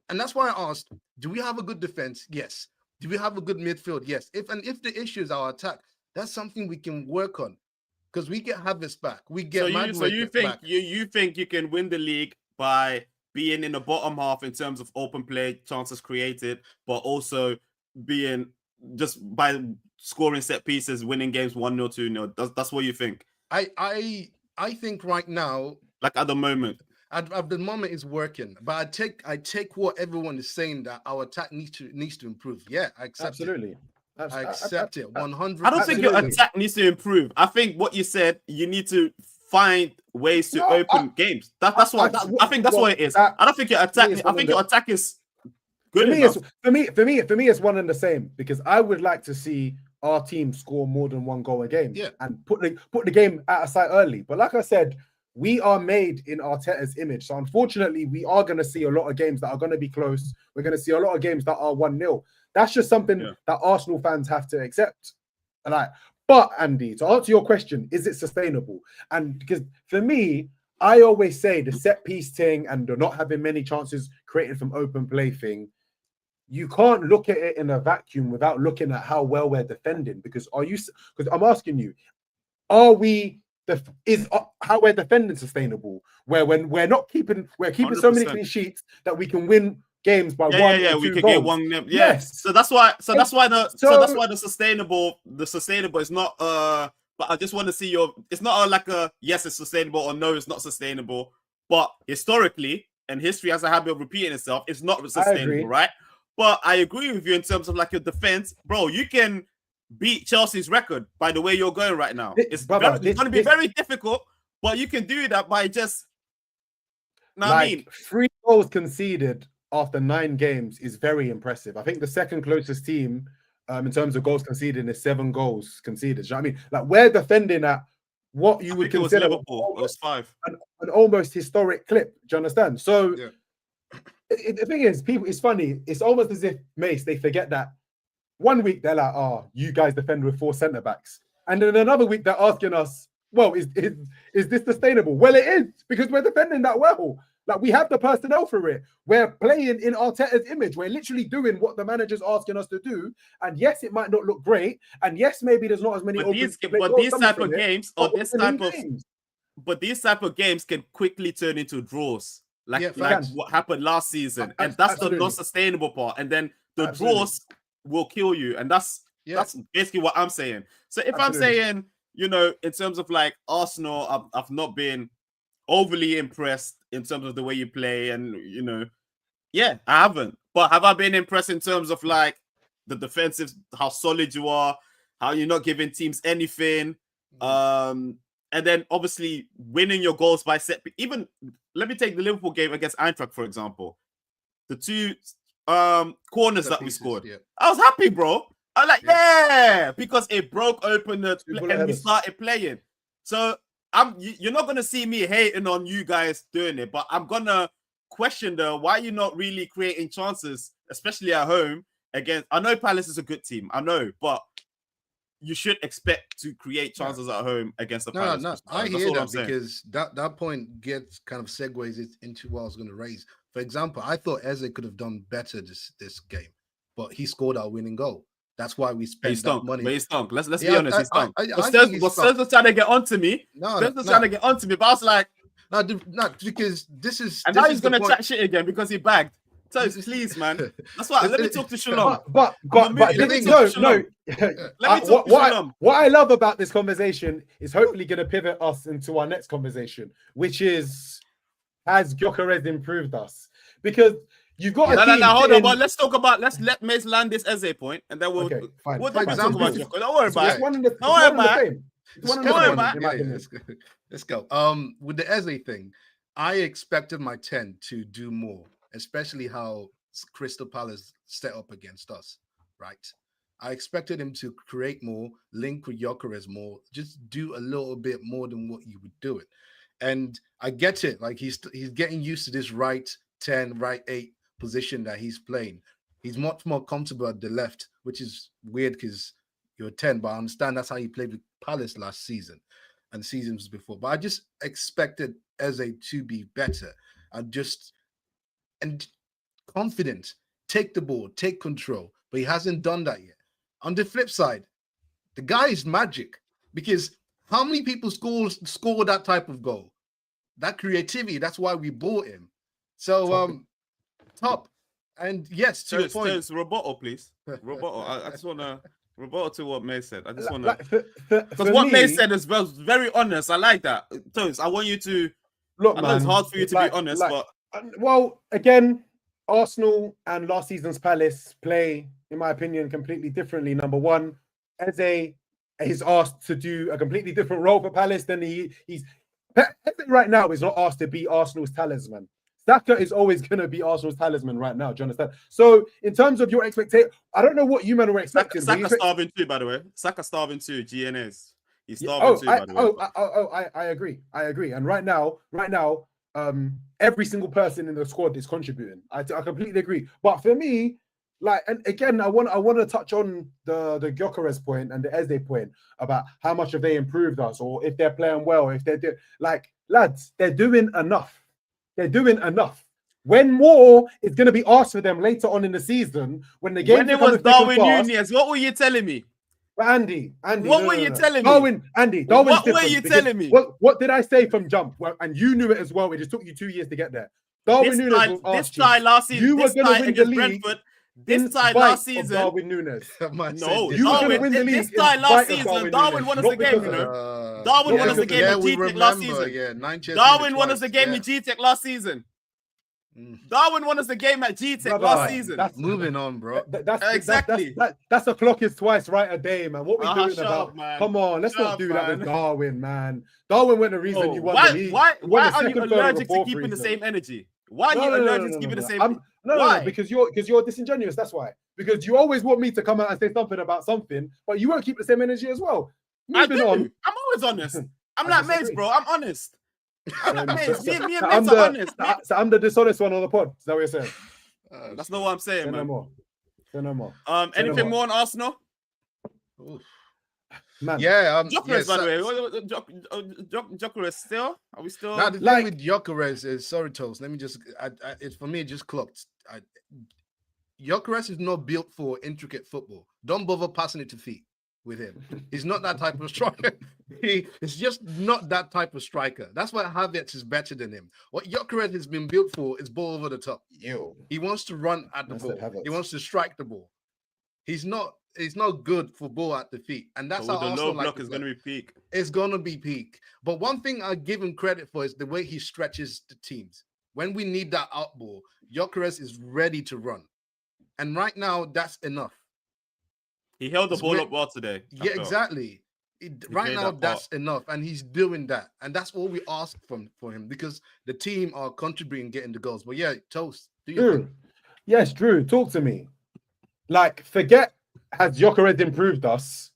And that's why I asked, do we have a good defense? Yes. Do we have a good midfield? Yes. If the issue is our attack, that's something we can work on. Because we get Havertz back. We get So you think you think you can win the league by being in the bottom half in terms of open play, chances created, but also being just by scoring set pieces, winning games 1-0, 2-0. That's what you think? I think right now, like at the moment. At the moment is working, but I take what everyone is saying that our attack needs to improve. Yeah, I accept Absolutely. it. I accept it 100%. I don't think your attack needs to improve. I think what you said, you need to find ways to open games. That's why I think that's what it is. I don't think your attack. I think your attack is good enough. For me, it's one and the same, because I would like to see our team score more than 1 goal a game, and put the game out of sight early. But like I said, we are made in Arteta's image, so unfortunately, we are going to see a lot of games that are going to be close. We're going to see a lot of games that are 1-0. That's just something that Arsenal fans have to accept. But Andy, to answer your question, is it sustainable? And because for me, I always say the set piece thing and the not having many chances created from open play thing, you can't look at it in a vacuum without looking at how well we're defending. Because I'm asking you, is how we're defending sustainable? Where when we're keeping 100%. So many clean sheets that we can win games by 1 or 2 we could goals. get 1. Yes. So that's why the sustainable is not but I just want to see it's not like a yes it's sustainable or no it's not sustainable, but historically, and history has a habit of repeating itself, it's not sustainable, right? But I agree with you in terms of like your defense, bro. You can beat Chelsea's record by the way you're going right now. It's going to be very difficult, but you can do that by just 3 goals conceded after 9 games is very impressive. I think the second closest team in terms of goals conceded is 7 goals conceded. You know what I mean? Like, we're defending at what you would consider Liverpool. It was 5. An almost historic clip. Do you understand? So the thing is, it's funny. It's almost as if Mace, they forget that 1 week they're like, "Oh, you guys defend with 4 centre backs," and then another week they're asking us, "Well, is this sustainable?" Well, it is, because we're defending that well. Like, we have the personnel for it. We're playing in Arteta's image. We're literally doing what the manager's asking us to do. And yes, it might not look great. And yes, maybe there's not as many. These type of games can quickly turn into draws, like what happened last season, and that's the not sustainable part. And then the draws will kill you, and that's basically what I'm saying. So if I'm saying, in terms of like Arsenal, I've not been overly impressed in terms of the way you play, and I haven't. But have I been impressed in terms of like the defensive, how solid you are, how you're not giving teams anything, and then obviously winning your goals by set. Even let me take the Liverpool game against Eintracht, for example. The 2 corners that we scored. I was happy, bro. I was like, because it broke open and we started playing. So you're not gonna see me hating on you guys doing it, but I'm gonna question why you're not really creating chances, especially at home against. I know Palace is a good team, I know, but you should expect to create chances at home against the Palace. No, I hear that, because that point gets kind of segues into what I was going to raise. For example, I thought Eze could have done better this game, but he scored our winning goal. That's why we spent that money. But he stunk. Let's be honest. He stunk. Spurs was trying to get onto me. Spurs was trying to get onto me, but I was like, no, because this is. And now he's gonna chat shit again because he bagged. So please, man. That's why. Let me talk to Shalom. But let me talk to Shalom. What I love about this conversation is hopefully going to pivot us into our next conversation, which is, has Gyökeres improved us? Because you've got hold on, but let's talk about, let's let Mace land this Eze point, and then we'll talk about Gyökeres. Don't worry about it. Don't worry about it. Let's go. With the Eze thing, I expected my 10 to do more, especially how Crystal Palace set up against us, right? I expected him to create more, link with Gyökeres more, just do a little bit more than what you would do it. And I get it, like he's getting used to this right 10, right 8, position that he's playing. He's much more comfortable at the left, which is weird because you're 10, but I understand that's how he played with Palace last season and seasons before. But I just expected Eze to be better and confident, take the ball, take control, but he hasn't done that yet. On the flip side, the guy is magic because how many people score that type of goal? That creativity, that's why we bought him. So, top. And yes, to your point. Terence, rebuttal, please. Rebuttal. I just want to rebuttal to what Mace said. I just want Like, to... Because what Mace said is very honest. I like that. Terence, I want you to... Look, I man, know it's hard for you to be honest, but... Well, again, Arsenal and last season's Palace play, in my opinion, completely differently. Number one, Eze is asked to do a completely different role for Palace than he's... Eze right now is not asked to be Arsenal's talisman. Saka is always going to be Arsenal's talisman right now. Do you understand? So, in terms of your expectation, I don't know what you men were expecting. Saka starving too, by the way. Saka starving too. GNS. He's starving too, by the way. I agree. And right now, every single person in the squad is contributing. I completely agree. But for me, like, and again, I want to touch on the Gyökeres point and the Eze point about how much have they improved us, or if they're playing well, if they're like, lads, they're doing enough. They're doing enough. When more is going to be asked for them later on in the season, when the game was Darwin Núñez, what were you telling me? Andy, what were you telling me? Darwin, what were you telling me? What did I say from jump? Well, and you knew it as well. It just took you 2 years to get there. Darwin Núñez this time last season, you were going to win the league. Brentford. This time last season, Darwin Núñez. No, you were going to win the league. This time last season, Darwin won us the game. You know, Darwin won us the game at GTEC last season. Darwin won us the game at GTEC last season. Darwin won us the game at GTEC last season. Moving on, bro. Exactly. That's the clock is twice right a day, man. What we doing about? Up, man. Come on, let's not do that with Darwin, man. Darwin went the reason you won the league. Why are you allergic to keeping the same energy? Why are you allergic to keeping the same? No, because you're disingenuous. That's why. Because you always want me to come out and say something about something, but you won't keep the same energy as well. Moving on. I'm always honest. I'm not Mace, bro. I'm honest. I'm not Mace. Me and Mace are honest. So I'm the dishonest one on the pod. Is that what you're saying? That's not what I'm saying, man. Say no more. Anything more on Arsenal? Man. Yeah, Gyökeres, by the way. Gyökeres still? Are we still? Now the thing with Gyökeres is, sorry, Toast. Let me just. It's for me. It just clocked. Gyökeres is not built for intricate football. Don't bother passing it to feet with him. He's not that type of striker. He's just not that type of striker. That's why Havertz is better than him. What Gyökeres has been built for is ball over the top. He wants to run at the ball. He wants to strike the ball. He's not good for ball at the feet. And that's how the Arsenal low block is going to be peak. It's going to be peak. But one thing I give him credit for is the way he stretches the teams. When we need that out ball, Gyökeres is ready to run. And right now, that's enough. He held the ball up well today. Yeah, exactly. Right now, that's enough. And he's doing that. And that's all we ask for him because the team are contributing, getting the goals. But yeah, Toast, do you think? Yes, Drew, talk to me. Like, forget has Gyökeres improved us.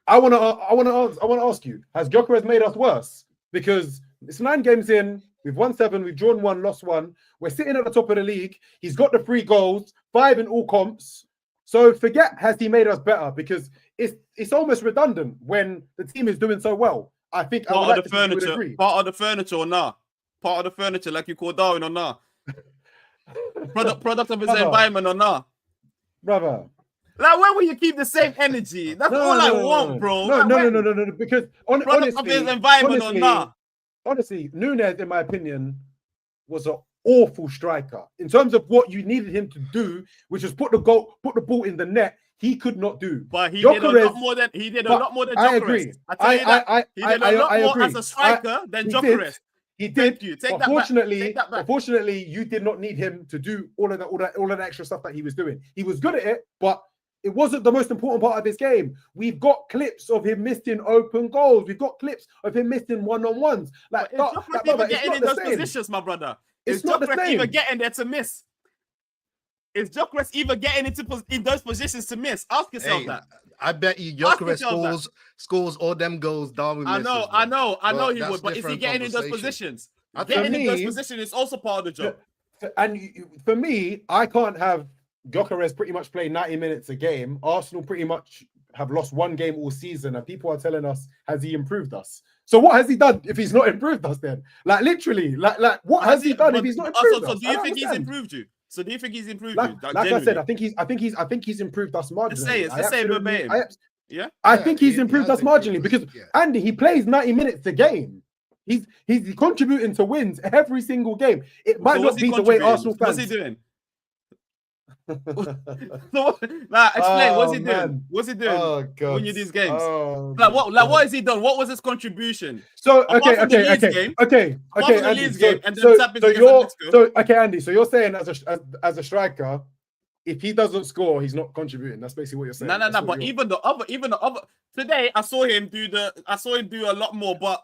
I want to ask you, has Gyökeres made us worse? Because it's 9 games in, we've won 7, we've drawn 1, lost 1. We're sitting at the top of the league. He's got the 3 goals, 5 in all comps. So forget has he made us better because it's almost redundant when the team is doing so well. I think part of the furniture or nah? Part of the furniture, like you call Darwin or nah? product of his environment or nah? Brother. Like, where will you keep the same energy? That's all I want, bro. No. Because honestly, of his environment or not. Honestly, Núñez, in my opinion, was an awful striker. In terms of what you needed him to do, which was put the ball in the net, he could not do. But he did a lot more than Gyökeres. I agree. I tell you that. He did a lot more as a striker than Gyökeres. He did. Unfortunately, unfortunately, you did not need him to do all of that extra stuff that he was doing. He was good at it, but it wasn't the most important part of his game. We've got clips of him missing open goals. We've got clips of him missing one-on-ones. Like, is Gyökeres even getting in those positions, my brother? Is Gyökeres even getting there to miss? Is Gyökeres even getting in those positions to miss? Ask yourself that. I bet you Gyökeres scores all them goals Darwin misses. I know he would, but is he getting in those positions? Getting in those positions is also part of the job. for me, I can't have Gyökeres pretty much play 90 minutes a game. Arsenal pretty much have lost one game all season, and people are telling us, has he improved us? So what has he done if he's not improved us then? Like literally, like what has he done if he's not improved us? So do you think he's improved you? So do you think he's improved you? Like I said, I think he's improved us marginally. Let's say verbatim. Yeah. I think he's improved us marginally because Andy, he plays 90 minutes a game. He's contributing to wins every single game. It might not be the way Arsenal fans. What's he doing? So, explain. What's he doing? What's he doing? Oh, God. When you these games? What? What has he done? What was his contribution? So okay, Andy. Okay, Andy. So you're saying as a striker, if he doesn't score, he's not contributing. That's basically what you're saying. No. But even the other today, I saw him do a lot more. But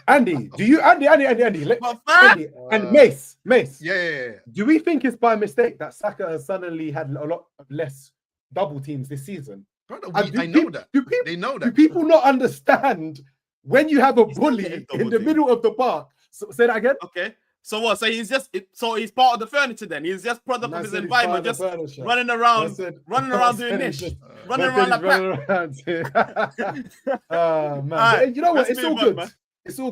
Andy, Andy, and Mace. Yeah. Do we think it's by mistake that Saka has suddenly had a lot less double teams this season? Brother, I know that. They know that. Do people not understand when you have a bully in the middle of the park? So, say that again. Okay. So what? So he's part of the furniture then. He's just product of his environment, just running around doing this, running around like that. Oh man, right, you know what? It's all good. Man. It's all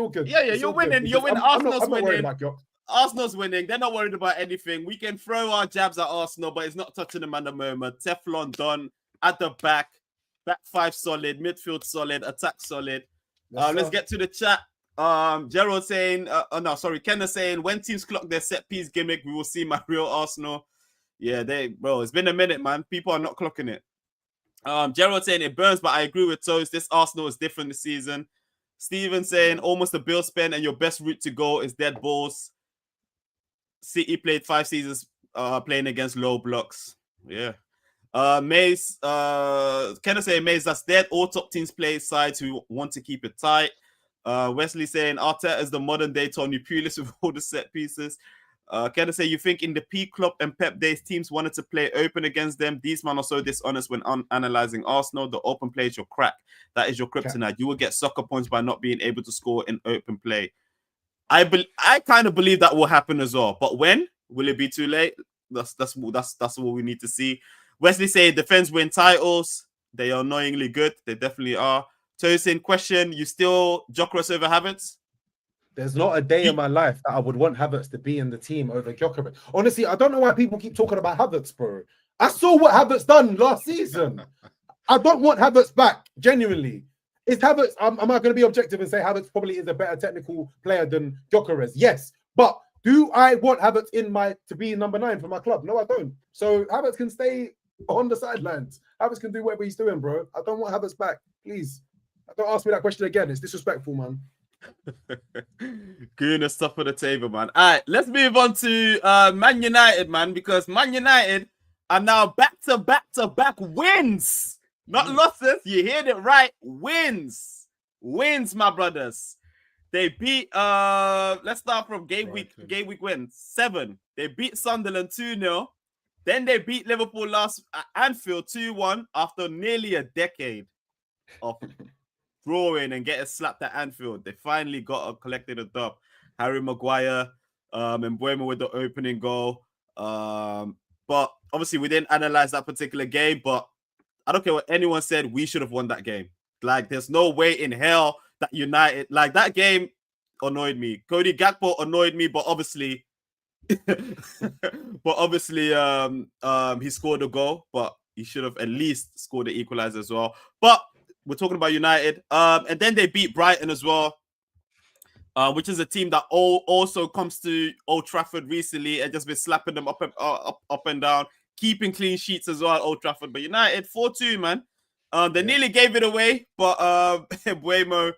good. Yeah, you're winning. You're winning. Arsenal's winning. They're not worried about anything. We can throw our jabs at Arsenal, but it's not touching them at the moment. Teflon done at the back five solid, midfield solid, attack solid. Let's get to the chat. Gerald saying, Kenneth saying, when teams clock their set piece gimmick, we will see my real Arsenal. Yeah, it's been a minute, man. People are not clocking it. Gerald saying it burns, but I agree with Toast. This Arsenal is different this season. Steven saying almost a bill spent and your best route to go is dead balls. City played 5 seasons playing against low blocks. Yeah. Mace, Kenneth saying Mace, that's dead. All top teams play sides who want to keep it tight. Wesley saying Arteta is the modern day Tony Pulis with all the set pieces. Kenneth say you think in the P Klopp and Pep days teams wanted to play open against them. These men are so dishonest when analyzing Arsenal. The open play is your crack. That is your kryptonite. You will get soccer points by not being able to score in open play. I kind of believe that will happen as well. But when will it be too late? That's what we need to see. Wesley say defense win titles. They are annoyingly good. They definitely are. Tosin, question: you still Gyökeres over Havertz? There's not a day in my life that I would want Havertz to be in the team over Gyökeres. Honestly, I don't know why people keep talking about Havertz, bro. I saw what Havertz done last season. I don't want Havertz back, genuinely. Is Havertz, am I going to be objective and say Havertz probably is a better technical player than Gyökeres? Yes. But do I want Havertz to be number 9 for my club? No, I don't. So Havertz can stay on the sidelines. Havertz can do whatever he's doing, bro. I don't want Havertz back, please. Don't ask me that question again. It's disrespectful, man. Good stuff for the table, man. All right, let's move on to Man United, man, because Man United are now back-to-back wins. Not losses. You heard it right. Wins, my brothers. They beat, let's start from game week win 7. They beat Sunderland 2-0. Then they beat Liverpool last at Anfield 2-1 after nearly a decade of drawing and getting slapped at Anfield. They finally collected a dub. Harry Maguire and Buemo with the opening goal. But obviously we didn't analyze that particular game, but I don't care what anyone said, we should have won that game. Like, there's no way in hell that United, like, that game annoyed me. Cody Gakpo annoyed me, but obviously he scored a goal, but he should have at least scored the equalizer as well. But we're talking about United. And then they beat Brighton as well, which is a team that also comes to Old Trafford recently and just been slapping them up and down, keeping clean sheets as well at Old Trafford. But United, 4-2, man. They nearly gave it away, but Buemo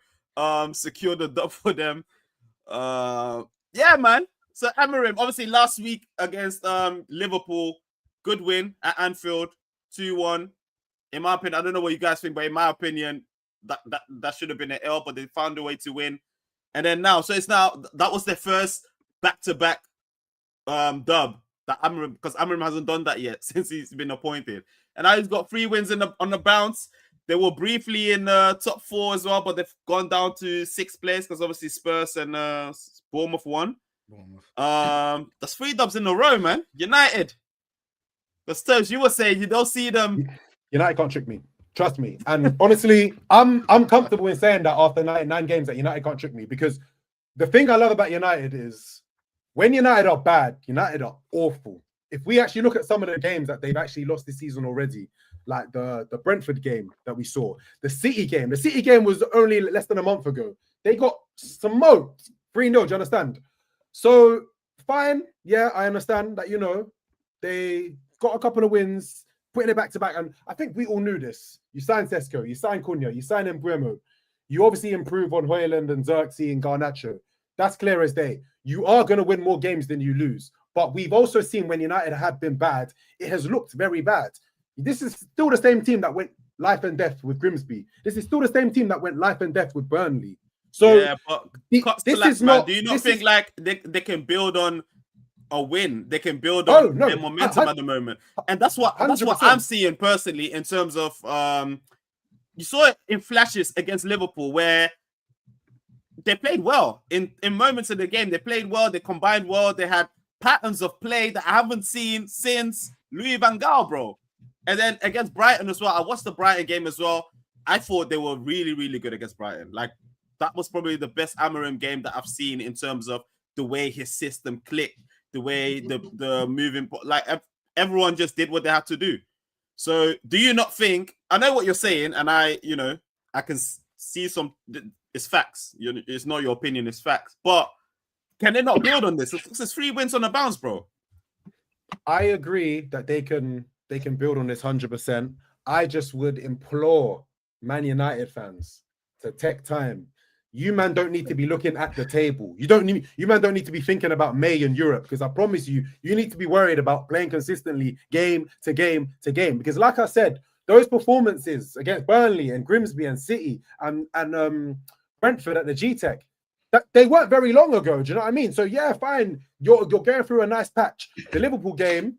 secured the dub for them. Yeah, man. So Amorim, obviously last week against Liverpool, good win at Anfield, 2-1. In my opinion, I don't know what you guys think, but in my opinion, that should have been an L, but they found a way to win. And then now, so it's now, that was their first back-to-back dub that Amorim, because Amorim hasn't done that yet since he's been appointed. And now he's got 3 wins on the bounce. They were briefly in the top 4 as well, but they've gone down to 6th place because obviously Spurs and Bournemouth won. That's 3 dubs in a row, man. United. The Stones, you were saying you don't see them. United can't trick me. Trust me. And honestly, I'm comfortable in saying that after nine games that United can't trick me, because the thing I love about United is when United are bad, United are awful. If we actually look at some of the games that they've actually lost this season already, like the Brentford game that we saw, the City game was only less than a month ago. They got smoked 3-0, do you understand? So fine, yeah, I understand that, they got a couple of wins, putting it back to back, and I think we all knew this. You sign Sesko, you sign Cunha, you sign Mbeumo. You obviously improve on Højlund and Xerxes and Garnacho. That's clear as day. You are going to win more games than you lose. But we've also seen when United have been bad, it has looked very bad. This is still the same team that went life and death with Grimsby. This is still the same team that went life and death with Burnley. So yeah, but this is not. Do you not think like they can build on a win? They can build on their momentum at the moment, and that's what I'm seeing personally in terms of you saw it in flashes against Liverpool where they played well in moments of the game. They played well. They combined well. They had patterns of play that I haven't seen since Louis van Gaal, bro. And then against Brighton as well, I watched the Brighton game as well. I thought they were really, really good against Brighton. Like, that was probably the best Amorim game that I've seen in terms of the way his system clicked, the way the moving, like everyone just did what they had to do. So do you not think, I know what you're saying, and I can see it's facts. It's not your opinion, it's facts. But can they not build on this? It's 3 wins on the bounce, bro. I agree that they can build on this 100%. I just would implore Man United fans to take time. You man don't need to be looking at the table. You man don't need to be thinking about May and Europe, because I promise you need to be worried about playing consistently game to game to game. Because like I said, those performances against Burnley and Grimsby and City and Brentford at the G-Tech, that they weren't very long ago. Do you know what I mean? So yeah, fine. You're going through a nice patch. The Liverpool game,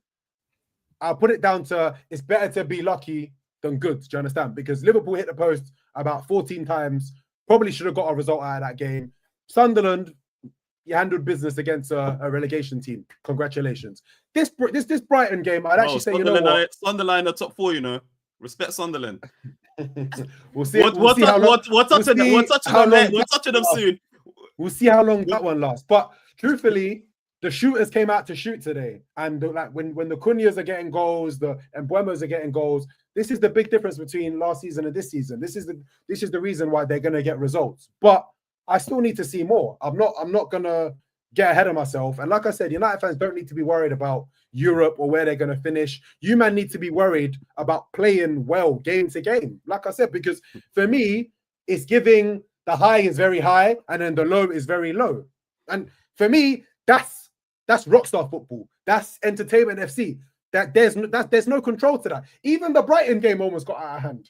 I'll put it down to it's better to be lucky than good. Do you understand? Because Liverpool hit the post about 14 times. Probably should have got a result out of that game. Sunderland, you handled business against a relegation team. Congratulations. This Brighton game, I'd actually say, Sunderland are top 4, Respect Sunderland. We'll see. We're touching them soon. We'll see how long that one lasts. But truthfully, the shooters came out to shoot today, and when the Cunhas are getting goals, the Mbeuemos are getting goals. This is the big difference between last season and this season. This is the reason why they're going to get results. But I still need to see more. I'm not going to get ahead of myself. And like I said, United fans don't need to be worried about Europe or where they're going to finish. You man need to be worried about playing well game to game. Like I said, because for me, it's giving the high is very high and then the low is very low. And for me, that's rockstar football. That's entertainment FC. That there's no control to that. Even the Brighton game almost got out of hand.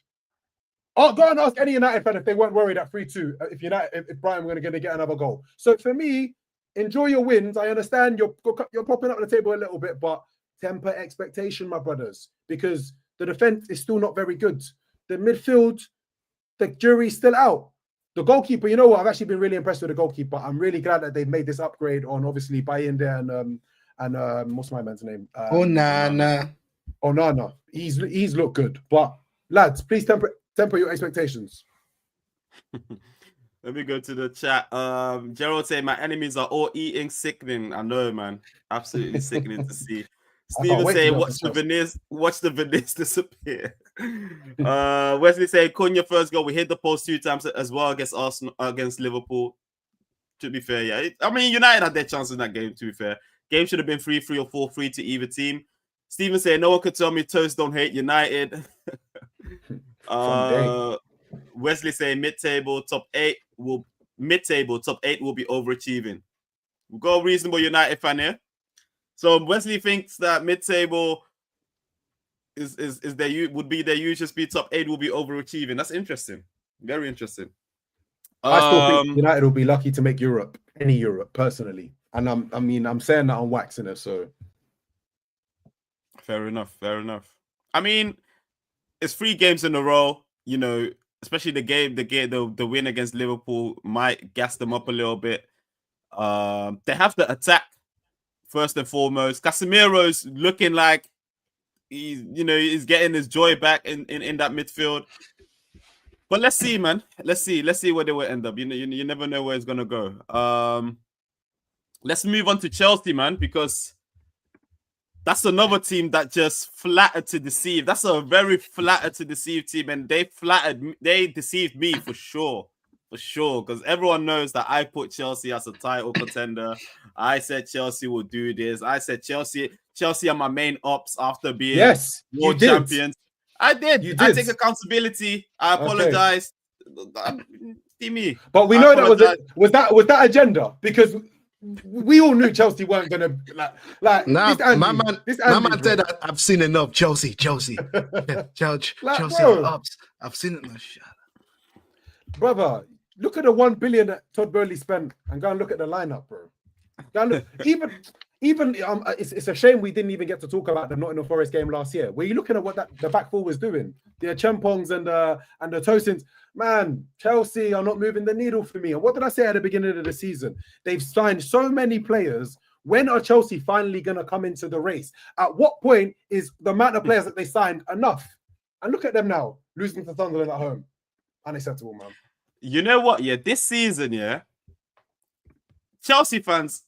I'll go and ask any United fan if they weren't worried at 3-2 if Brighton were going to get another goal. So for me, enjoy your wins. I understand you're popping up the table a little bit, but temper expectation, my brothers, because the defense is still not very good. The midfield, the jury's still out. The goalkeeper, you know what? I've actually been really impressed with the goalkeeper. I'm really glad that they've made this upgrade on obviously Bayern there and what's my man's name? Onana. He's looked good, but lads, please temper your expectations. Let me go to the chat. Gerald saying my enemies are all eating sickening. I know, man, absolutely sickening to see. Stephen saying watch the Venice disappear. Wesley saying Cunha first goal. We hit the post 2 times as well against Arsenal, against Liverpool. To be fair, yeah. I mean, United had their chances in that game, to be fair. Game should have been 3-3 or 4-3 to either team. Stephen saying no one could tell me Toast don't hate United. Wesley saying mid-table top 8 will be overachieving. We've got a reasonable United fan here. So Wesley thinks that mid-table would be their usual speed. Top 8 will be overachieving. That's interesting. Very interesting. I still think United will be lucky to make Europe, any Europe, personally. And I'm saying that on waxing it. So fair enough. I mean, it's 3 games in a row. Especially the win against Liverpool might gas them up a little bit. They have the attack first and foremost. Casemiro's looking like he's getting his joy back in that midfield. But let's see, man. Let's see where they will end up. You never know where it's gonna go. Let's move on to Chelsea, man, because that's another team that just flattered to deceive. That's a very flattered to deceive team, and they deceived me for sure. Because everyone knows that I put Chelsea as a title contender. I said Chelsea will do this. I said Chelsea are my main ops after being world champions. I did. I take accountability. I apologize. See me. But we know that was that agenda, because we all knew Chelsea weren't gonna like. Nah, this Andy, my man said that I've seen enough. Chelsea, Chelsea ups. I've seen it. Shut up. Brother, look at the 1 billion that Todd Bowley spent, and go and look at the lineup, bro. Go and look, even it's a shame we didn't even get to talk about the Nottingham Forest game last year. Were you looking at what the back four was doing? The Chempongs and the Tosins, man. Chelsea are not moving the needle for me. And what did I say at the beginning of the season? They've signed so many players. When are Chelsea finally going to come into the race? At what point is the amount of players that they signed enough? And look at them now, losing to Sunderland at home. Unacceptable, man. You know what? Yeah, this season, Chelsea fans,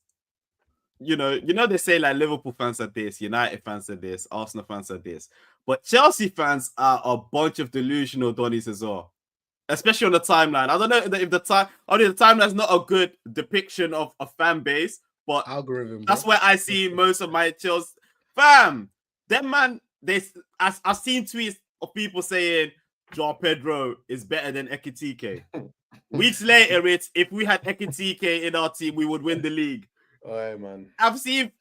they say like Liverpool fans are this, United fans are this, Arsenal fans are this, but Chelsea fans are a bunch of delusional donnies as well, especially on the timeline. I don't know if the timeline's not a good depiction of a fan base, but algorithm. That's where I see most of my Chelsea fam. Them man, I've seen tweets of people saying João Pedro is better than Ekitike. Weeks later, it's if we had Ekitike in our team, we would win the league. Oh man, I've seen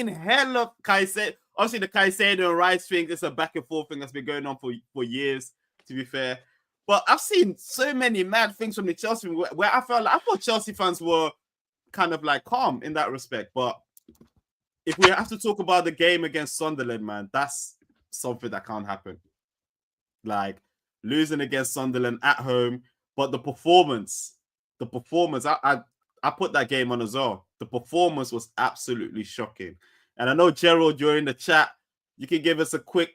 hell of Caicedo. Obviously, the Caicedo and Rice thing is a back and forth thing that's been going on for years, to be fair. But I've seen so many mad things from the Chelsea where I thought Chelsea fans were kind of like calm in that respect. But if we have to talk about the game against Sunderland, man, that's something that can't happen. Like losing against Sunderland at home, but the performance, I put that game on as well. The performance was absolutely shocking. And I know, Gerald, you're in the chat. You can give us a quick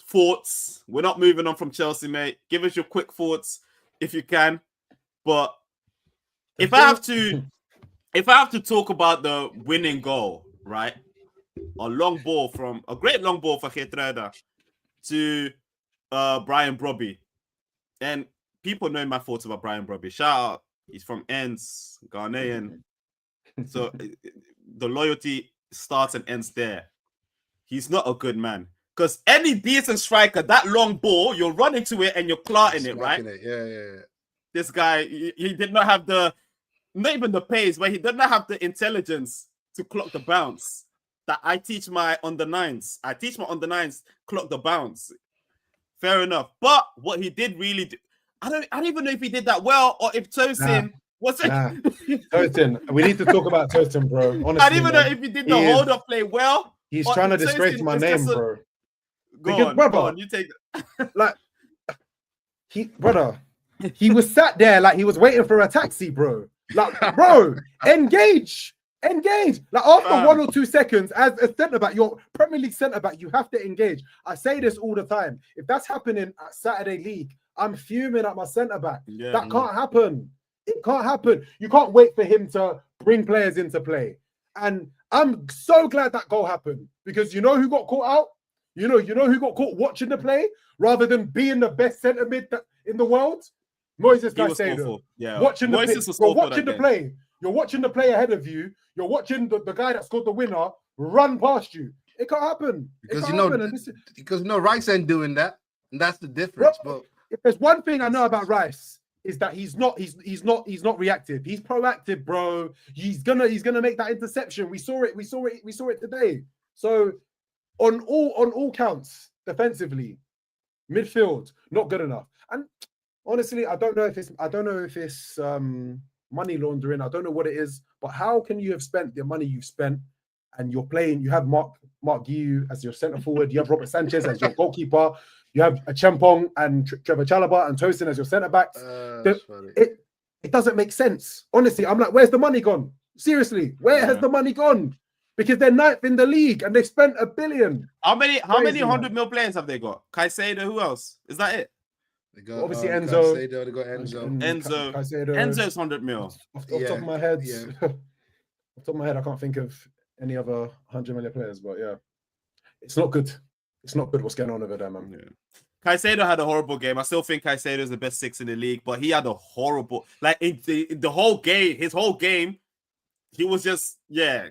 thoughts. We're not moving on from Chelsea, mate. Give us your quick thoughts if you can. But if I have to talk about the winning goal, right? A great long ball for Geertruida to Brian Brobby. And people know my thoughts about Brian Brobby. Shout out. He's from Ends, Ghanaian. So the loyalty starts and ends there. He's not a good man. Because any decent striker, that long ball, you're running to it and you're clarting it, right? Yeah. This guy, he did not have not even the pace, but he did not have the intelligence to clock the bounce. That I teach my under-9s. Clock the bounce. Fair enough. But what he did really do, I don't even know if he did that well or if Tosin was it. Tosin, we need to talk about Tosin, bro. Honestly, I don't even know if he did the hold-up play well. He's trying to disgrace my name, bro. Go on, you take it. Like, he was sat there like he was waiting for a taxi, bro. Like, bro, engage. Like after 1 or 2 seconds, as a centre back, your Premier League centre back, you have to engage. I say this all the time. If that's happening at Saturday League, I'm fuming at my centre back. Yeah, that can't happen. It can't happen. You can't wait for him to bring players into play. And I'm so glad that goal happened, because you know who got caught out? You know who got caught watching the play rather than being the best centre mid in the world? Moises Caicedo. Yeah, watching the play. You're watching the play ahead of you. You're watching the guy that scored the winner run past you. It can't happen. Because Rice ain't doing that, and that's the difference. Bro, if there's one thing I know about Rice, is that he's not reactive. He's proactive, bro. He's gonna make that interception. We saw it today. So on all counts, defensively, midfield, not good enough. And honestly, I don't know if it's money laundering. I don't know what it is, but how can you have spent the money you've spent and you're playing? You have Mark Guiu as your centre forward. You have Robert Sanchez as your goalkeeper. You have a Chempong and Trevor Chalobah and Tosin as your centre backs. It doesn't make sense. Honestly, I'm like, where's the money gone? Seriously, where has the money gone? Because they're ninth in the league and they spent $1 billion. How many Crazy, 100 man. mil players have they got? Caicedo, who else? Is that it? They got, Well, obviously Enzo. Caicedo, they got Enzo. and Enzo. Caicedo. Enzo's 100 mil. Off the top of my head, yeah. off the top of my head, I can't think of any other 100 million players, but yeah, it's not good. It's not good what's going on over there, man. Yeah. Caicedo had a horrible game. I still think Caicedo is the best 6 in the league, but he had a horrible, like in the whole game, his whole game, he was just, yeah.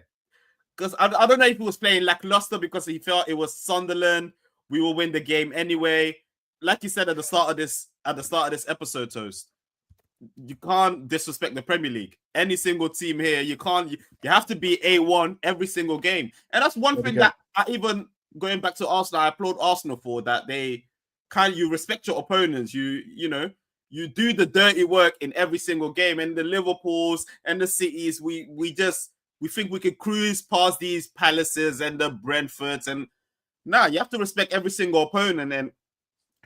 Because I don't know if he was playing lackluster because he felt it was Sunderland. We will win the game anyway. Like you said at the start of this episode, Toast, you can't disrespect the Premier League. Any single team here, you can't. You have to be A1 every single game, and that's one thing that I even going back to Arsenal, I applaud Arsenal for that. You respect your opponents. You know you do the dirty work in every single game. And the Liverpools and the Cities, we think we could cruise past these Palaces and the Brentfords, and you have to respect every single opponent and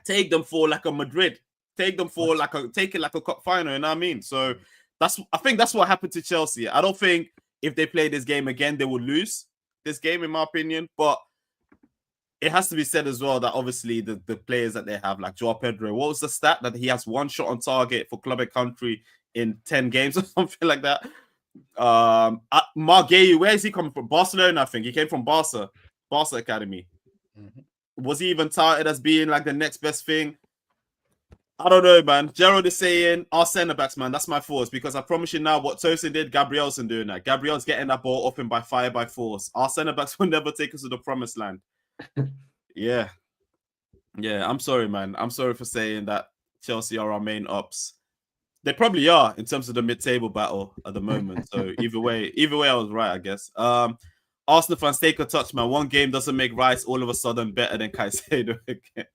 take them for like a Madrid, take it like a cup final. You know what I mean? So I think that's what happened to Chelsea. I don't think if they play this game again, they would lose this game, in my opinion. But it has to be said as well that obviously the players that they have, like Joao Pedro, what was the stat that he has 1 shot on target for club and country in 10 games or something like that? Marguerite, where is he coming from? Barcelona, I think. He came from Barca Academy. Mm-hmm. Was he even touted as being like the next best thing? I don't know, man. Gerald is saying our centre backs, man. That's my thoughts, because I promise you now, what Tosin did, Gabriel's doing that. Gabriel's getting that ball up and by fire by force. Our centre backs will never take us to the promised land. Yeah. I'm sorry, man. I'm sorry for saying that Chelsea are our main ups. They probably are in terms of the mid-table battle at the moment. So either way, I was right, I guess. Arsenal fans, take a touch, man. One game doesn't make Rice all of a sudden better than Caicedo again.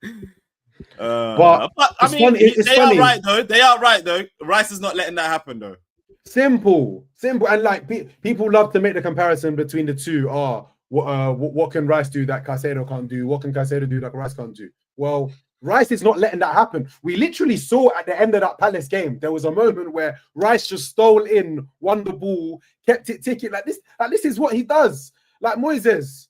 But I mean, they are right though. They are right though. Rice is not letting that happen though. Simple, and like people love to make the comparison between the two. What can Rice do that Caicedo can't do? What can Caicedo do that Rice can't do? Well, Rice is not letting that happen. We literally saw at the end of that Palace game, there was a moment where Rice just stole in, won the ball, kept it ticking. Like this is what he does. Like Moises,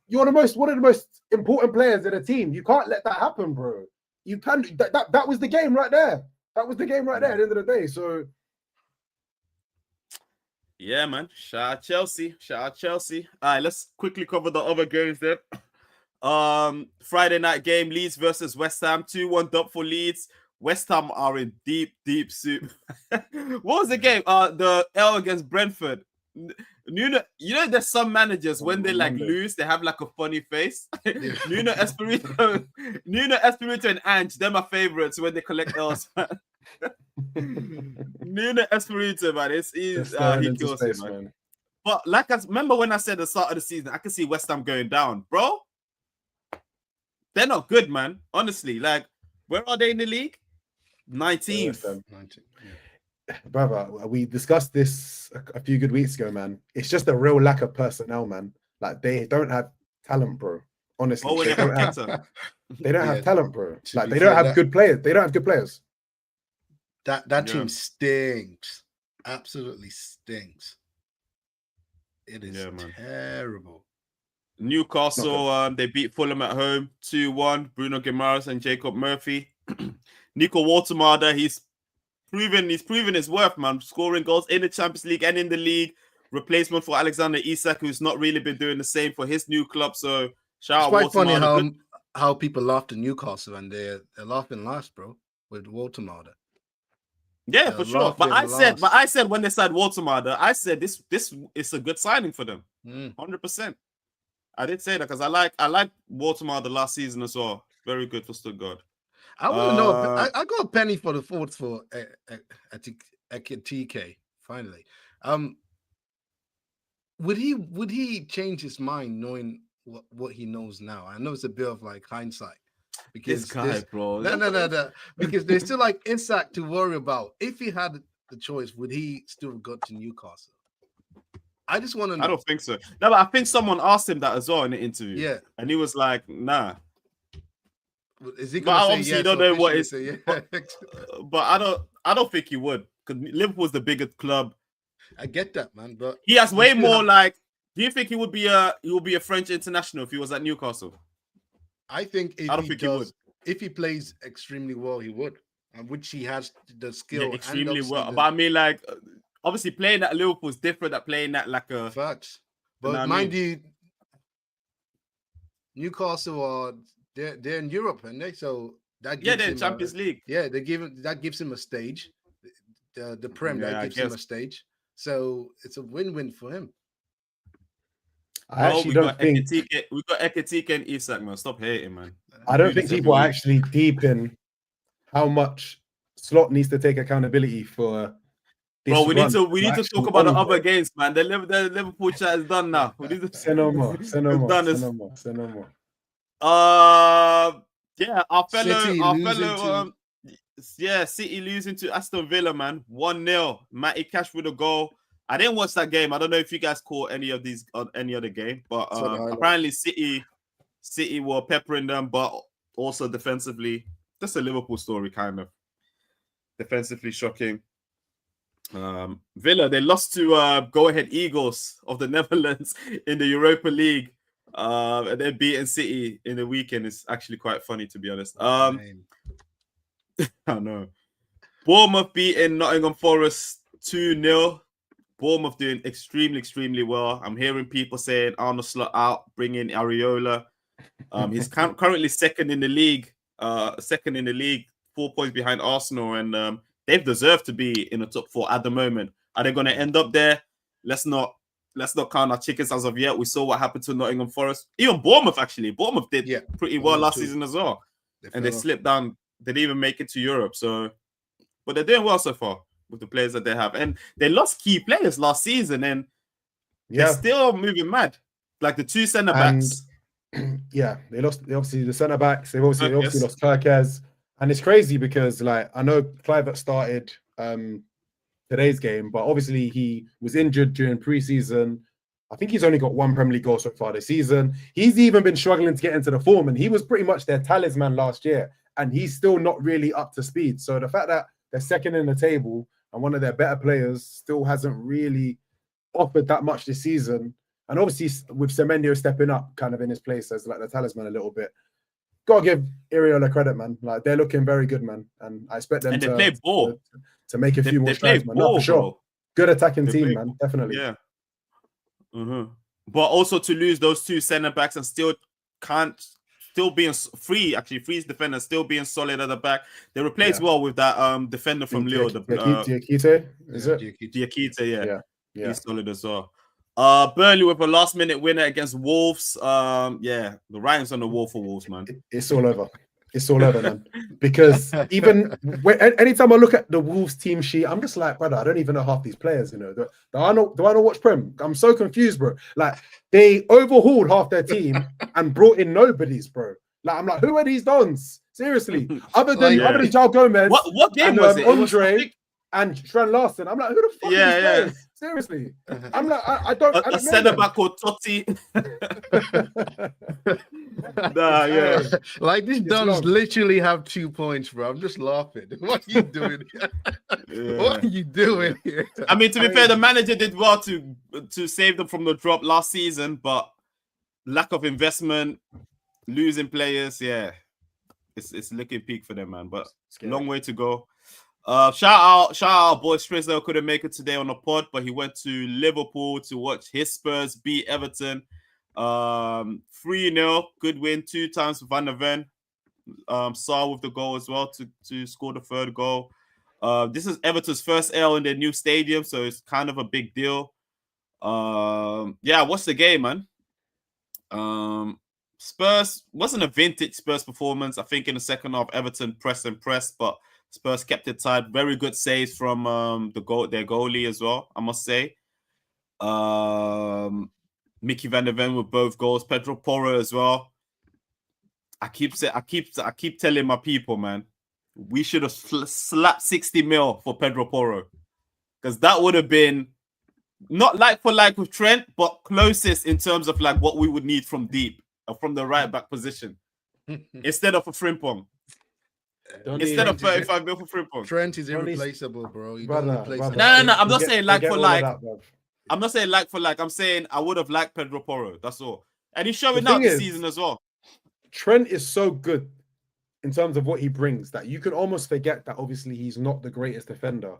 you're one of the most important players in the team. You can't let that happen, bro. You can. That was the game right there. That was the game right there at the end of the day. So, yeah, man. Shout out Chelsea. All right, let's quickly cover the other games then. Friday night game, Leeds versus West Ham. 2-1 dub for Leeds. West Ham are in deep soup. What was the game? The L against Brentford. You know, there's some managers when they like lose, they have like a funny face. Nuno Espirito and Ange, they're my favorites when they collect L's. Nuno Espirito, man, he kills it, man. But like I remember when I said at the start of the season, I can see West Ham going down, bro. They're not good, man. Honestly, like, where are they in the league? 19th. Brother, we discussed this a few good weeks ago, man. It's just a real lack of personnel, man. Like, they don't have talent, bro. Honestly, they don't have talent, bro. Like, they don't have good players. They don't have good players. That team stinks. Absolutely stinks. It is terrible. Newcastle, they beat Fulham at home 2-1. Bruno Guimaraes and Jacob Murphy. Nico Watermada, he's proven his worth, man. Scoring goals in the Champions League and in the league. Replacement for Alexander Isak, who's not really been doing the same for his new club. So shout out. It's quite funny how people laughed at Newcastle and they're laughing last, bro, with Watermada. Yeah, for sure. But I said when they signed Watermada, I said this is a good signing for them. 100%. I did say that because I like Watermada last season as well. Very good for Stuttgart. I want to know. I got a penny for the fourth for TK. Finally, would he change his mind knowing what he knows now? I know it's a bit of like hindsight because this guy, bro. No. Because there's still like Isak to worry about. If he had the choice, would he still go to Newcastle? I just want to know. I don't think so. No, but I think someone asked him that as well in the interview. Yeah, and he was like, "Nah." Is he going to say obviously yes? Don't know what is. Yeah. But I don't think he would, because Liverpool's the bigger club. I get that, man. But He has way still more have- like. Do you think he would be a French international if he was at Newcastle? I think if I don't he think he would. does, if he plays extremely well, he would, and which he has the skill Yeah, and extremely obviously well. the But I mean, like, obviously playing at Liverpool is different than playing at like a. facts. You know But what I mind mean? you, Newcastle are they're in Europe, and so that Yeah, gives they're him Champions League. yeah, that gives him a stage. The Prem Yeah, that I gives him a guess. stage. So it's a win-win for him. I Well, actually we don't got think Ekitike and Isak, man. Stop hating, man. I don't Do think this every people are week. actually deep in how much Slot needs to take accountability for this Bro, we need run. to talk about the other games, man. The Liverpool chat is done now. We need to Say no more. Say no It's more. done. Say It's- no more. Say no more. Yeah, our City fellow, losing to- City losing to Aston Villa, man. 1-0. Matty Cash with a goal. I didn't watch that game. I don't know if you guys caught any of these on any other game, but Saw the highlights. apparently City were peppering them, but also defensively, just a Liverpool story, kind of defensively shocking. Villa, they lost to Go Ahead Eagles of the Netherlands in the Europa League. And then beating City in the weekend is actually quite funny, to be honest. Man. I know. Bournemouth beating Nottingham Forest 2-0. Bournemouth doing extremely well. I'm hearing people saying Arnold Slot out, bring in Areola. He's currently second in the league. 4 points behind Arsenal, and they've deserved to be in the top 4 at the moment. Are they going to end up there? Let's not count our chickens as of yet. We saw what happened to Nottingham Forest. Even Bournemouth, actually. Bournemouth did pretty well last season as well. And they slipped down. They didn't even make it to Europe. So, but they're doing well so far with the players that they have. And they lost key players last season, and they're still moving mad. Like the 2 centre backs. Yeah, they obviously the centre backs. They obviously lost Kirkez. And it's crazy because, like, I know Clivert started today's game, but obviously he was injured during preseason. I think he's only got 1 Premier League goal so far this season. He's even been struggling to get into the form, and he was pretty much their talisman last year, and he's still not really up to speed. So the fact that they're second in the table and one of their better players still hasn't really offered that much this season, and obviously with Semenyo stepping up kind of in his place as like the talisman a little bit, gotta give Areola credit, man. Like, they're looking very good, man, and I expect them play ball. to make a few more strides, man. No, for sure. Bro. Good attacking team, man. Definitely. Yeah. But also to lose those 2 centre backs and still being free. Actually, Free's defender still being solid at the back. They replaced well with that defender from Lille, Diakite, is it? Diakite, yeah. He's solid as well. Burnley with a last-minute winner against Wolves. The writing's on the wall for Wolves, man. It's all over. It's all over, man. Because even anytime I look at the Wolves team sheet, I'm just like, brother, I don't even know half these players. You know, do I not watch Prem? I'm so confused, bro. Like, they overhauled half their team and brought in nobodies, bro. Like, I'm like, who are these dons? Seriously, other than João Gomez, what game and, was it? Andre and Trent Larson. I'm like, who the fuck are these players? Seriously, I'm like, I don't. A centre back called Totti. Like, these dons literally have 2 points, bro. I'm just laughing. What are you doing? What are you doing here? I mean, to be fair, the manager did well to save them from the drop last season, but lack of investment, losing players, it's looking peak for them, man. But long way to go. Shout out, boy Strizzo couldn't make it today on the pod, but he went to Liverpool to watch his Spurs beat Everton. 3-0, good win, 2 times for Van der Ven. Saar with the goal as well to score the 3rd goal. This is Everton's first L in their new stadium, so it's kind of a big deal. What's the game, man? Spurs wasn't a vintage Spurs performance. I think in the second half, Everton pressed, but Spurs kept it tight. Very good saves from their goalie as well, I must say. Mickey Van der Ven with both goals. Pedro Porro as well. I keep telling my people, man, we should have slapped 60 mil for Pedro Porro, because that would have been not like for like with Trent, but closest in terms of like what we would need from deep, from the right back position, instead of a Frimpong. Don't instead of Trent is 35 mil for Frimpong. Trent is Don't need- irreplaceable, bro. You Brother, don't replace brother. him. No. I'm not saying like Forget for all like. of that, bruv. I'm not saying like for like. I'm saying I would have liked Pedro Porro. That's all. And he's The showing thing out this is, season as well. Trent is so good in terms of what he brings that you can almost forget that obviously he's not the greatest defender.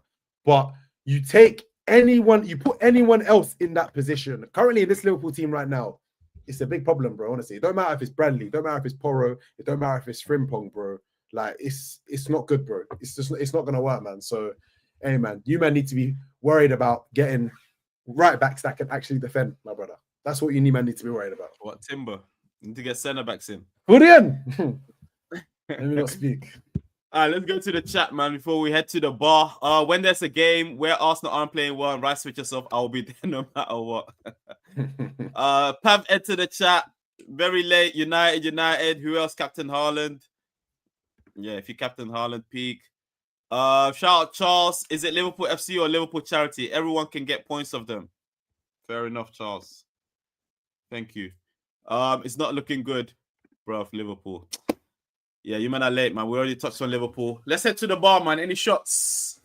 But you take anyone, you put anyone else in that position. Currently in this Liverpool team right now, it's a big problem, bro. Honestly, it don't matter if it's Bradley, it don't matter if it's Porro, it don't matter if it's Frimpong, bro. Like it's not good, bro. It's not gonna work, man. So, hey, man, you man need to be worried about getting right backs that can actually defend, my brother. That's what you need to be worried about. What Timber? You need to get centre backs in. Put in. Let me not speak. All right, let's go to the chat, man, before we head to the bar. When there's a game where Arsenal aren't playing well and right switch yourself, I'll be there no matter what. Pav entered the chat. Very late. United. Who else? Captain Haaland. Yeah, if you Captain Haaland, peak. Shout out Charles. Is it Liverpool FC or Liverpool charity? Everyone can get points of them. Fair enough, Charles. Thank you. It's not looking good, bro, Liverpool. Yeah, you man are late, man. We already touched on Liverpool. Let's head to the bar, man. Any shots?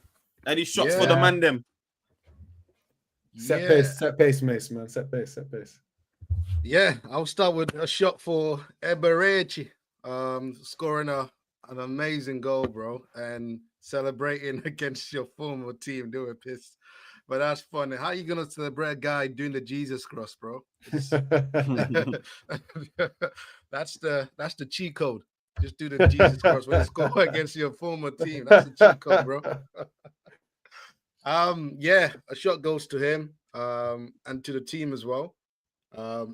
Any shots for the man them? Set pace, Mace, man. Set pace. Yeah, I'll start with a shot for Eberechi, scoring an amazing goal, bro, and celebrating against your former team. They were pissed, but that's funny. How are you gonna celebrate a guy doing the Jesus cross, bro? That's the cheat code. Just do the Jesus cross when you score against your former team. That's the cheat code, bro. Yeah, a shot goes to him, and to the team as well.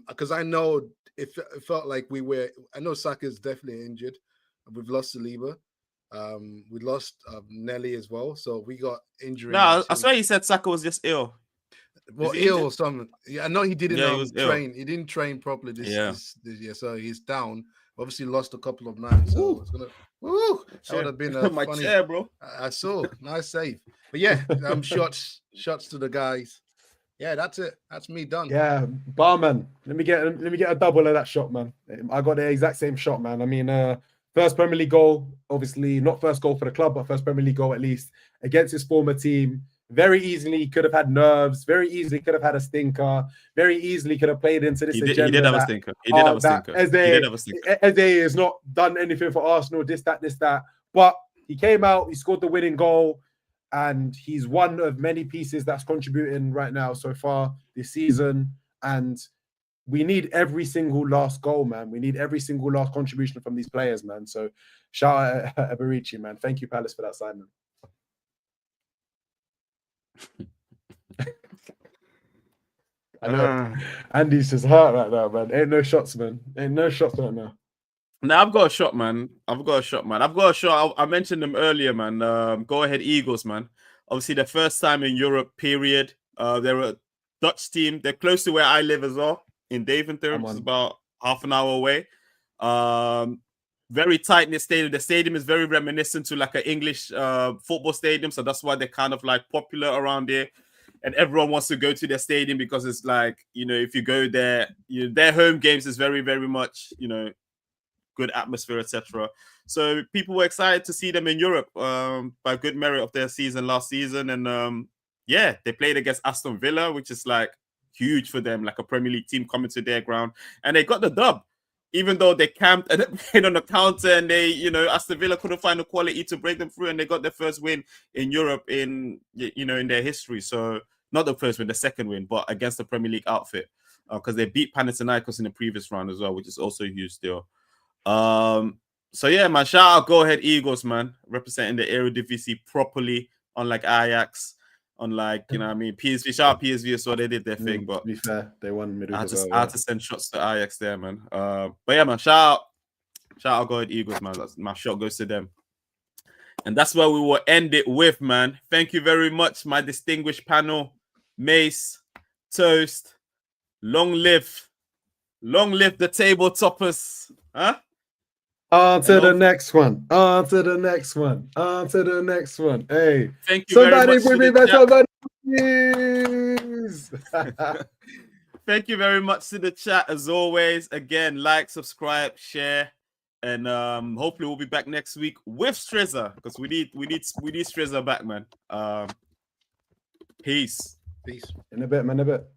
Because I know it felt like I know Saka's definitely injured. We've lost Saliba. We lost Nelly as well. So we got injury. No, I swear he said Saka was just ill. Well, ill or something. Yeah, I know he didn't he train. He didn't train properly this year. So he's down. Obviously lost a couple of man. So it's gonna that would have been a my funny chair, bro. I saw. Nice save. But yeah, shots to the guys. Yeah, that's it. That's me done. Yeah, barman. Let me get a double of that shot, man. I got the exact same shot, man. I mean, first Premier League goal, obviously not first goal for the club, but first Premier League goal at least against his former team. Very easily could have had nerves. Very easily could have had a stinker. Very easily could have played into this agenda. He did have a stinker. He did have a stinker. Eze has not done anything for Arsenal. This, that. But he came out. He scored the winning goal. And he's one of many pieces that's contributing right now so far this season. And we need every single last goal, man. We need every single last contribution from these players, man. So shout out Eberici, man. Thank you, Palace, for that signing. I know Andy's just hurt right now, man. Ain't no shots, man. Ain't no shots right now. Now I've got a shot, man. I've got a shot. I mentioned them earlier, man. Go ahead, Eagles, man. Obviously, the first time in Europe, period. They're a Dutch team. They're close to where I live as well, in Deventer, which is about half an hour away. Very tight-knit stadium. The stadium is very reminiscent to like an English football stadium, so that's why they're kind of like popular around here. And everyone wants to go to their stadium because it's like, if you go there, their home games is very, very much, good atmosphere, etc. So people were excited to see them in Europe by good merit of their season last season. And they played against Aston Villa, which is like huge for them, like a Premier League team coming to their ground. And they got the dub, even though they camped and played on the counter and they, Aston Villa couldn't find the quality to break them through, and they got their first win in Europe in their history. So not the first win, the second win, but against the Premier League outfit, because they beat Panathinaikos in the previous round as well, which is also a huge deal. So yeah, man, shout out, go ahead Eagles, man, representing the Eredivisie properly, unlike Ajax, unlike PSV. Shout out PSV, so they did their thing. But to be fair, they won middle. I had to send shots to Ajax there, man. But yeah, man, shout out, go ahead Eagles, man. My shot goes to them. And that's where we will end it with, man. Thank you very much, my distinguished panel. Mace, Toast, long live the table toppers. Huh? On to the next one. Hey, thank you very much. Bring me back somebody, please. Thank you very much to the chat as always. Again, like, subscribe, share. And hopefully we'll be back next week with Strezza because we need Strezza back, man. Peace. Peace. In a bit, man. In a bit.